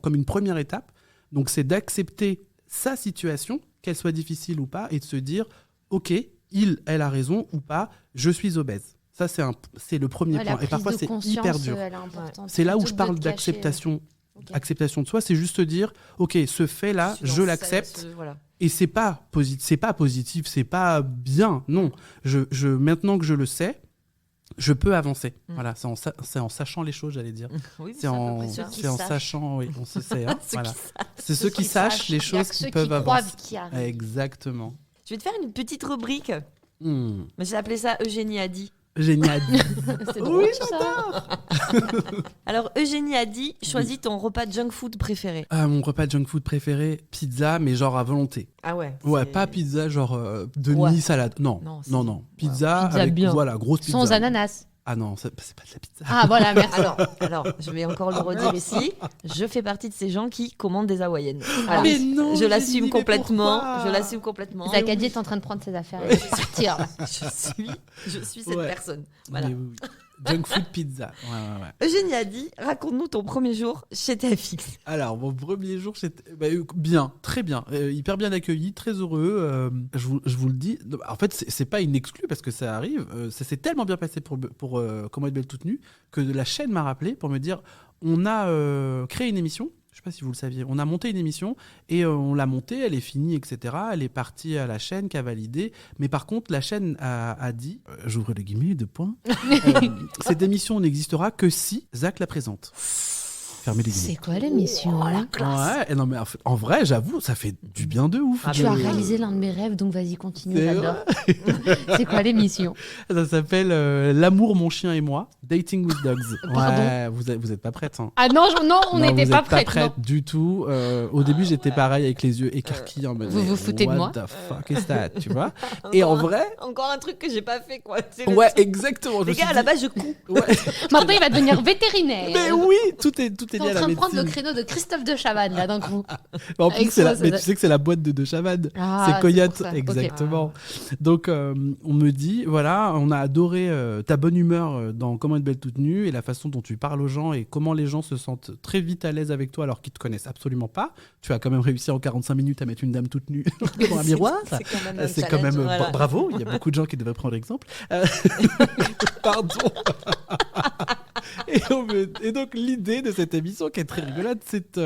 S5: comme une première étape. Donc, c'est d'accepter sa situation, qu'elle soit difficile ou pas, et de se dire « Ok, elle a raison ou pas, je suis obèse. » Ça, c'est le premier
S2: Ouais, la
S5: point. Et
S2: prise
S5: parfois,
S2: de
S5: c'est
S2: conscience,
S5: hyper dur.
S2: elle est importante.
S5: C'est là où
S2: Plutôt
S5: je
S2: que
S5: parle
S2: de te cacher.
S5: d'acceptation.
S2: Ok.
S5: Acceptation de soi, c'est juste dire, ok, ce fait-là,
S1: Je suis
S5: je
S1: dans
S5: l'accepte.
S1: voilà.
S5: Et c'est pas positif, c'est pas bien. Non, maintenant que je le sais, je peux avancer. Voilà, c'est en sachant les choses, j'allais dire.
S1: Oui,
S5: C'est en,
S1: peu près ça.
S5: c'est en sachant, oui, on se sait. Hein,
S1: Ceux
S5: voilà.
S1: qui savent.
S5: C'est ceux qui sachent les
S2: Il y a
S5: choses
S2: que
S5: qui
S2: ceux
S5: peuvent
S2: croient
S5: avancer.
S2: qu'il y arrive.
S5: Exactement.
S1: Je vais te faire une petite rubrique.
S5: Hmm.
S1: Mais j'ai appelé ça Eugénie a dit.
S5: Génial.
S2: C'est drôle,
S5: Oui,
S2: ça.
S1: Alors, Eugénie a dit, choisis ton repas de junk food préféré.
S5: Mon repas de junk food préféré, pizza, mais genre à volonté.
S1: Ah ouais.
S5: Ouais,
S1: c'est-
S5: pas pizza genre de
S1: Ouais.
S5: nuit salade. Non,
S1: Non, c'est-
S5: non. Pizza,
S2: Pizza
S5: avec,
S2: bien.
S5: voilà, grosse pizza.
S2: Sans ananas.
S5: Ah non, c'est pas de la pizza.
S2: Ah, voilà, merci.
S1: Alors, je vais encore le redire ici. Je fais partie de ces gens qui commandent des hawaïennes. Voilà.
S5: Mais non,
S1: je l'assume
S5: Jenny, mais
S1: complètement.
S5: pourquoi
S1: Je l'assume complètement.
S2: Zakadi est en train de prendre ses affaires et de partir. là.
S1: Je suis cette
S5: Ouais.
S1: personne. Voilà.
S5: Mais oui. Junk food pizza. Ouais.
S1: Eugénie a dit, raconte-nous ton premier jour chez TFX.
S5: Alors, mon premier jour, c'était bien, très bien. Hyper bien accueilli, très heureux. Je vous le dis. En fait, c'est pas une exclue parce que ça arrive. Ça s'est tellement bien passé pour Comment être belle toute nue que la chaîne m'a rappelé pour me dire on a créé une émission. Je sais pas si vous le saviez. On a monté une émission et on l'a montée, elle est finie, etc. Elle est partie à la chaîne qui a validé. Mais par contre, la chaîne a dit, j'ouvre les guillemets, 2 points, cette émission n'existera que si Zach la présente. Fermez les
S2: C'est
S5: guillemets.
S2: quoi l'émission hein
S5: Ouais, et non mais en vrai, j'avoue, ça fait du bien de ouf.
S1: Ah,
S2: Tu
S5: de-
S2: as réalisé l'un de mes rêves, donc vas-y, continue,
S5: C'est
S2: j'adore. C'est quoi l'émission?
S5: Ça s'appelle L'amour, mon chien et moi, Dating with Dogs.
S2: Pardon.
S5: Ouais, vous êtes pas prête. Hein.
S2: Ah non, non, on
S5: Non,
S2: n'était
S5: vous
S2: pas
S5: êtes
S2: prêts.
S5: prête du tout. Au début, j'étais pareil avec les yeux écarquillés en mode.
S2: Vous vous foutez de
S5: what
S2: moi
S5: the fuck is that, tu vois. Et en vrai,
S1: Encore un truc que j'ai pas fait, quoi. C'est le
S5: ouais,
S1: truc.
S5: exactement. je me
S1: Les
S5: suis
S1: gars, à la
S5: dit-
S1: base, je couds.
S5: Ouais.
S2: Maintenant, il va devenir vétérinaire.
S5: Mais oui, tout est
S2: T'es
S5: lié
S2: en
S5: à la
S2: train de prendre le
S5: médecine.
S2: créneau de Christophe de Chavannes, là, d'un coup.
S5: En plus,
S2: Avec
S5: c'est
S2: ça, ça
S5: mais
S2: doit-
S5: tu sais que c'est la boîte de Chavannes.
S2: Ah,
S5: c'est
S2: c'est
S5: Coyote,
S2: pour ça, ok.
S5: exactement. Donc, on me dit, voilà, on a adoré ta bonne humeur dans Comment être belle toute nue et la façon dont tu parles aux gens et comment les gens se sentent très vite à l'aise avec toi alors qu'ils te connaissent absolument pas. Tu as quand même réussi en 45 minutes à mettre une dame toute nue devant un miroir.
S1: C'est quand même un
S5: C'est quand
S1: challenge,
S5: même
S1: voilà.
S5: bravo. Il y a beaucoup de gens qui devraient prendre exemple. Pardon. Et donc l'idée de cette émission qui est très rigolote, c'est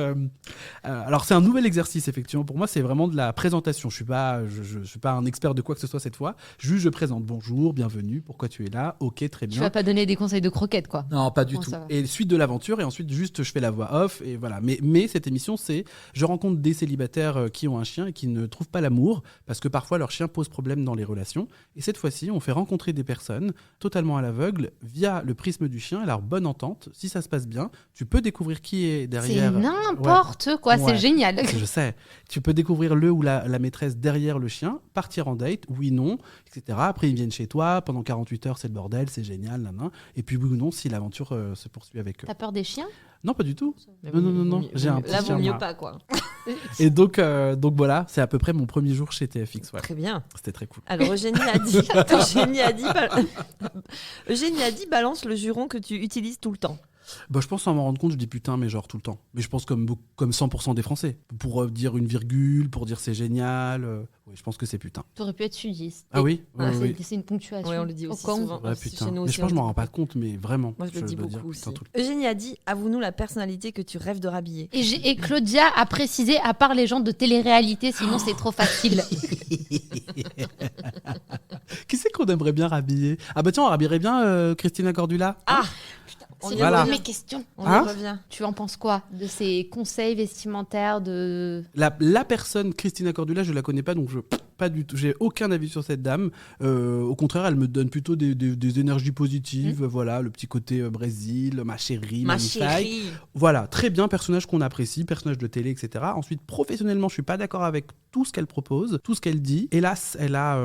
S5: alors c'est un nouvel exercice effectivement pour moi, c'est vraiment de la présentation. Je suis pas un expert de quoi que ce soit cette fois. Juste je présente bonjour, bienvenue, pourquoi tu es là, ok très
S2: Tu
S5: bien.
S2: vas pas donner des conseils de croquettes, quoi.
S5: Non, pas du
S2: Bon,
S5: tout.
S2: ça va.
S5: Et suite de l'aventure, et ensuite juste je fais la voix off, et voilà. Mais cette émission, c'est je rencontre des célibataires qui ont un chien et qui ne trouvent pas l'amour, parce que parfois leur chien pose problème dans les relations. Et cette fois-ci, on fait rencontrer des personnes totalement à l'aveugle via le prisme du chien et leur bonne entente. Si ça se passe bien, tu peux découvrir qui est
S2: C'est
S5: derrière.
S2: n'importe quoi,
S5: Ouais.
S2: c'est génial.
S5: Je sais. Tu peux découvrir le ou la maîtresse derrière le chien, partir en date, oui, non, etc. Après, ils viennent chez toi, pendant 48 heures, c'est le bordel, c'est génial, nan. Et puis, oui ou non, si l'aventure se poursuit avec eux.
S2: T'as peur des chiens?
S5: Non, pas du tout.
S1: Mais
S5: Non, j'ai un petit
S1: Là, vaut
S5: chien,
S1: mieux
S5: moi.
S1: pas, quoi.
S5: Et donc voilà, c'est à peu près mon premier jour chez TFX. Ouais.
S1: Très bien.
S5: C'était très cool.
S1: Alors, Eugénie a dit, Eugénie a dit, balance le juron que tu utilises tout le temps.
S5: Bah, je pense sans m'en rendre compte, je dis putain, mais genre tout le temps. Mais je pense comme 100% des Français. Pour dire une virgule, pour dire c'est génial. Oui, je pense que c'est putain.
S2: T'aurais pu être sudiste.
S5: Ah oui,
S2: Ah,
S5: oui, oui.
S2: c'est une ponctuation.
S1: Oui, on le dit
S2: Au
S1: aussi
S2: con.
S1: souvent.
S5: Ouais,
S1: Aussi,
S5: putain.
S1: chez nous
S5: Mais
S1: aussi,
S5: je pense que je
S1: on
S5: m'en
S1: dit
S5: rends pas
S1: beaucoup.
S5: compte, mais vraiment.
S1: Moi, je le dis
S5: dois dire
S1: beaucoup
S5: putain
S1: aussi.
S5: tout le temps.
S1: Eugénie a dit, avoue-nous la personnalité que tu rêves de rhabiller.
S2: Et Claudia a précisé, à part les gens de télé-réalité, sinon c'est trop facile.
S5: Qui c'est qu'on aimerait bien rhabiller? Ah bah tiens, on rhabillerait bien Christina Cordula.
S1: Ah On y
S5: Voilà.
S1: revient.
S2: mes questions.
S1: On
S5: Hein
S1: y revient.
S2: Tu en penses quoi de ces conseils vestimentaires de...
S5: La personne Christina Cordula, je la connais pas, donc pas du tout. J'ai aucun avis sur cette dame. Au contraire, elle me donne plutôt des énergies positives. Voilà, le petit côté Brésil, ma chérie,
S1: Ma
S5: magnifique.
S1: chérie.
S5: Voilà, très bien, personnage qu'on apprécie, personnage de télé, etc. Ensuite, professionnellement, je suis pas d'accord avec tout ce qu'elle propose, tout ce qu'elle dit. Hélas, elle a,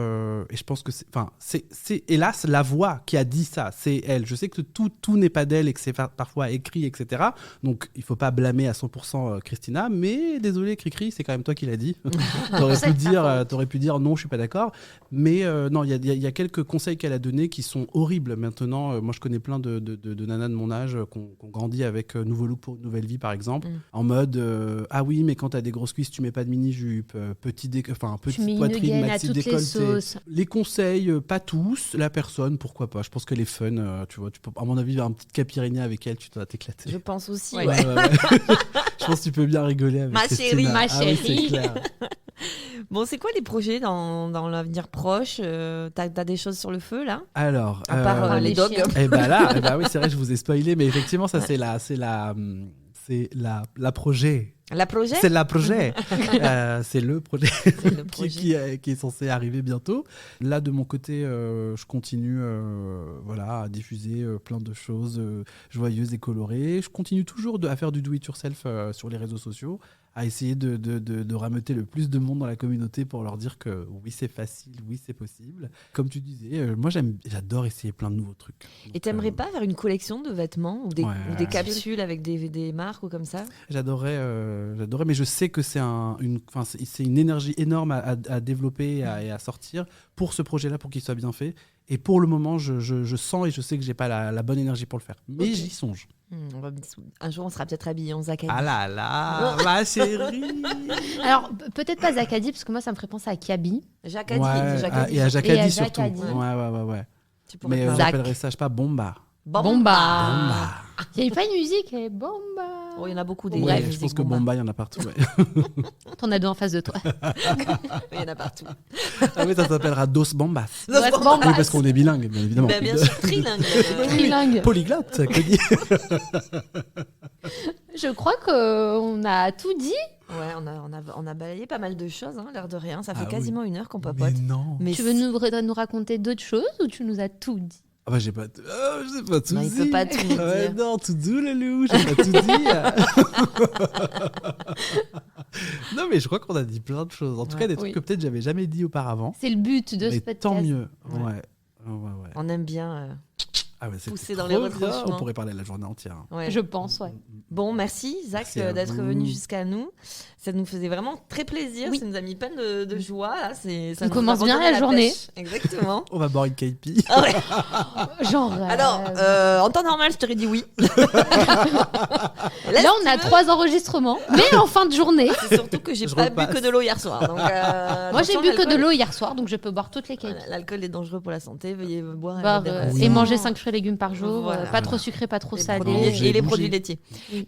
S5: et je pense que c'est hélas la voix qui a dit ça, c'est elle. Je sais que tout n'est pas d'elle et que c'est parfois écrit, etc. Donc, il faut pas blâmer à 100% Christina, mais désolé, Cricri, c'est quand même toi qui l'as dit. T'aurais pu dire non, je suis pas d'accord. Mais non, il y a quelques conseils qu'elle a donnés qui sont horribles maintenant. Moi, je connais plein de nanas de mon âge qui ont grandi avec Nouveau Look pour une nouvelle vie, par exemple, en mode ah oui, mais quand t'as des grosses cuisses, tu mets pas de mini-jupe, petite
S2: mets une
S5: poitrine,
S2: gaine à
S5: maxi
S2: toutes les
S5: décolleté.
S2: sauces.
S5: Les conseils, pas tous. La personne, pourquoi pas. Je pense qu'elle est fun. Tu vois, tu peux, à mon avis, faire un petit capirinée avec elle, tu dois t'éclater.
S1: Je pense aussi,
S2: Ouais.
S1: ouais.
S5: Ouais. Je pense que tu peux bien rigoler avec
S1: Ma
S5: Christina.
S1: chérie,
S2: ma
S5: Ah oui, c'est
S2: chérie.
S5: clair.
S1: Bon, c'est quoi les projets dans l'avenir proche? T'as des choses sur le feu, là?
S5: Alors,
S1: À part
S2: les
S1: les dogs.
S2: chiens.
S5: et bah là, oui, c'est vrai, je vous ai spoilé, mais effectivement, ça c'est la projet.
S1: La projet?
S5: C'est la projet. C'est le projet,
S1: C'est le
S5: qui
S1: projet.
S5: est censé arriver bientôt. Là, de mon côté, je continue à diffuser plein de choses joyeuses et colorées. Je continue toujours à faire du do-it-yourself sur les réseaux sociaux, à essayer de rameuter le plus de monde dans la communauté pour leur dire que oui, c'est facile, oui, c'est possible. Comme tu disais, moi, j'adore essayer plein de nouveaux trucs.
S1: Et
S5: Donc,
S1: t'aimerais pas faire une collection de vêtements ou des
S5: Ouais.
S1: capsules avec des marques ou comme ça?
S5: J'adorais, mais je sais que c'est une énergie énorme à développer et à sortir pour ce projet-là, pour qu'il soit bien fait. Et pour le moment, je sens et je sais que j'ai pas la bonne énergie pour le faire. Mais
S1: Ok.
S5: j'y songe.
S1: Un jour, on sera peut-être habillés en Zakadi.
S5: Ah là là, ma chérie.
S2: Alors, peut-être pas Zakadi, parce que moi, ça me ferait penser à Kiabi.
S1: Jacadi.
S5: Ouais,
S1: Jacadi.
S5: et à Jacadi
S2: Et à
S5: surtout.
S2: Jacadi.
S5: Ouais.
S1: Tu pourrais
S5: Mais
S1: pas.
S5: j'appellerais ça, je sais pas, Bomba.
S2: Bomba.
S5: Bomba.
S2: Il n'y avait pas une musique, Bomba.
S1: Oh, il y en a beaucoup des
S5: Ouais, je
S1: musiques
S5: pense que
S1: Bomba.
S5: Bomba, il y en a partout. Ouais.
S2: T'en as deux en face de toi.
S1: Il y en a partout.
S5: Ah oui, ça s'appellera Dos Bombas.
S2: Ouais, bon,
S5: Oui, parce qu'on est bilingue, bien évidemment.
S1: Bah, bien sûr, trilingue.
S2: Trilingue.
S5: Polyglotte, que dit
S2: Je crois qu'on a tout dit.
S1: Ouais, on a balayé pas mal de choses, hein, l'air de rien. Ça fait
S5: Ah oui.
S1: quasiment 1 heure qu'on papote.
S5: Mais non.
S1: Mais
S2: Tu veux nous raconter d'autres choses ou tu nous as tout dit?
S5: Ah bah j'ai pas, j'ai pas tout
S1: Non,
S5: dit.
S1: il peut pas tout nous
S5: Ouais,
S1: dire.
S5: non, tout doux le loup, j'ai pas tout dit. Non mais je crois qu'on a dit plein de choses. En tout
S1: Ouais.
S5: cas, des trucs
S2: Oui.
S5: que peut-être j'avais jamais dit auparavant.
S2: C'est le but de ce
S5: Mais
S2: podcast.
S5: tant mieux.
S1: Ouais.
S5: Ouais. Ouais.
S1: On aime bien.
S5: Ah ouais, c'était
S1: Pousser dans
S5: trop
S1: les
S5: bien.
S1: retranchements.
S5: On pourrait parler la journée entière.
S1: Ouais.
S2: Je pense, ouais.
S1: Bon, merci Zach
S5: Merci à
S1: d'être
S5: vous.
S1: venu jusqu'à nous. Ça nous faisait vraiment très plaisir.
S2: Oui.
S1: Ça nous a mis plein de joie. Là. Ça
S2: On
S1: nous a
S2: commence bien
S1: redonné
S2: la journée.
S1: pêche. Exactement.
S5: On va boire une KP.
S1: Ah ouais.
S2: Genre.
S1: Alors, en temps normal, je t'aurais dit oui.
S2: là, on a 3 enregistrements, mais en fin de journée.
S1: C'est surtout que j'ai
S5: Je
S1: pas
S5: repasse.
S1: bu que de l'eau hier soir. Donc,
S2: Moi, j'ai
S1: attention,
S2: bu que de
S1: l'alcool-
S2: l'eau hier soir, donc je peux boire toutes les cakes.
S1: L'alcool est dangereux pour la santé. Veuillez boire et
S2: Boire,
S1: modérément.
S5: Oui.
S2: et manger 5 fruits et légumes par jour.
S1: Voilà.
S2: Pas trop sucré, pas trop
S1: Les
S2: salé.
S1: produits
S5: Non,
S1: laitiers
S5: j'ai
S1: et les
S5: bougé.
S1: produits laitiers.
S2: Oui.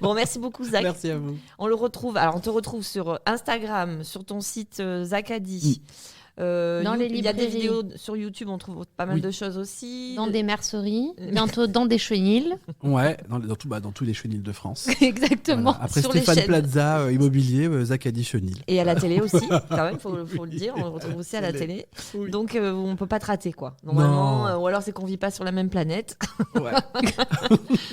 S1: Bon, merci beaucoup Zach.
S5: Merci à vous.
S1: On le retrouve. Alors, on te retrouve sur Instagram, sur ton site Zacadi.
S2: Dans les
S1: Il y a des
S2: librairies.
S1: vidéos sur YouTube, on trouve pas mal
S5: Oui.
S1: de choses aussi.
S2: Dans des merceries, bientôt dans des chenilles.
S5: Ouais, dans tous les chenilles de France.
S2: Exactement.
S5: Voilà. Après
S1: Sur les
S5: Stéphane
S1: chaînes.
S5: Plaza, immobilier, Zacadi Chenil.
S1: Et à la télé aussi, quand même, faut le dire. On le retrouve aussi à la
S5: Télé.
S1: télé.
S5: Oui.
S1: Donc, on peut pas te rater, quoi. Normalement,
S5: Non.
S1: ou alors c'est qu'on vit pas sur la même planète.
S5: Ouais.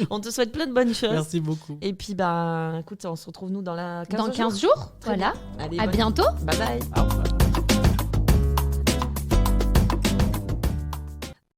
S1: On te souhaite plein de bonnes choses.
S5: Merci beaucoup.
S1: Et puis, bah, écoute, on se retrouve nous dans 15
S2: Dans 15 jours.
S1: Très
S2: Voilà.
S1: bien. Allez,
S2: À
S1: bonne-
S2: bientôt.
S1: Bye bye.
S5: Au revoir.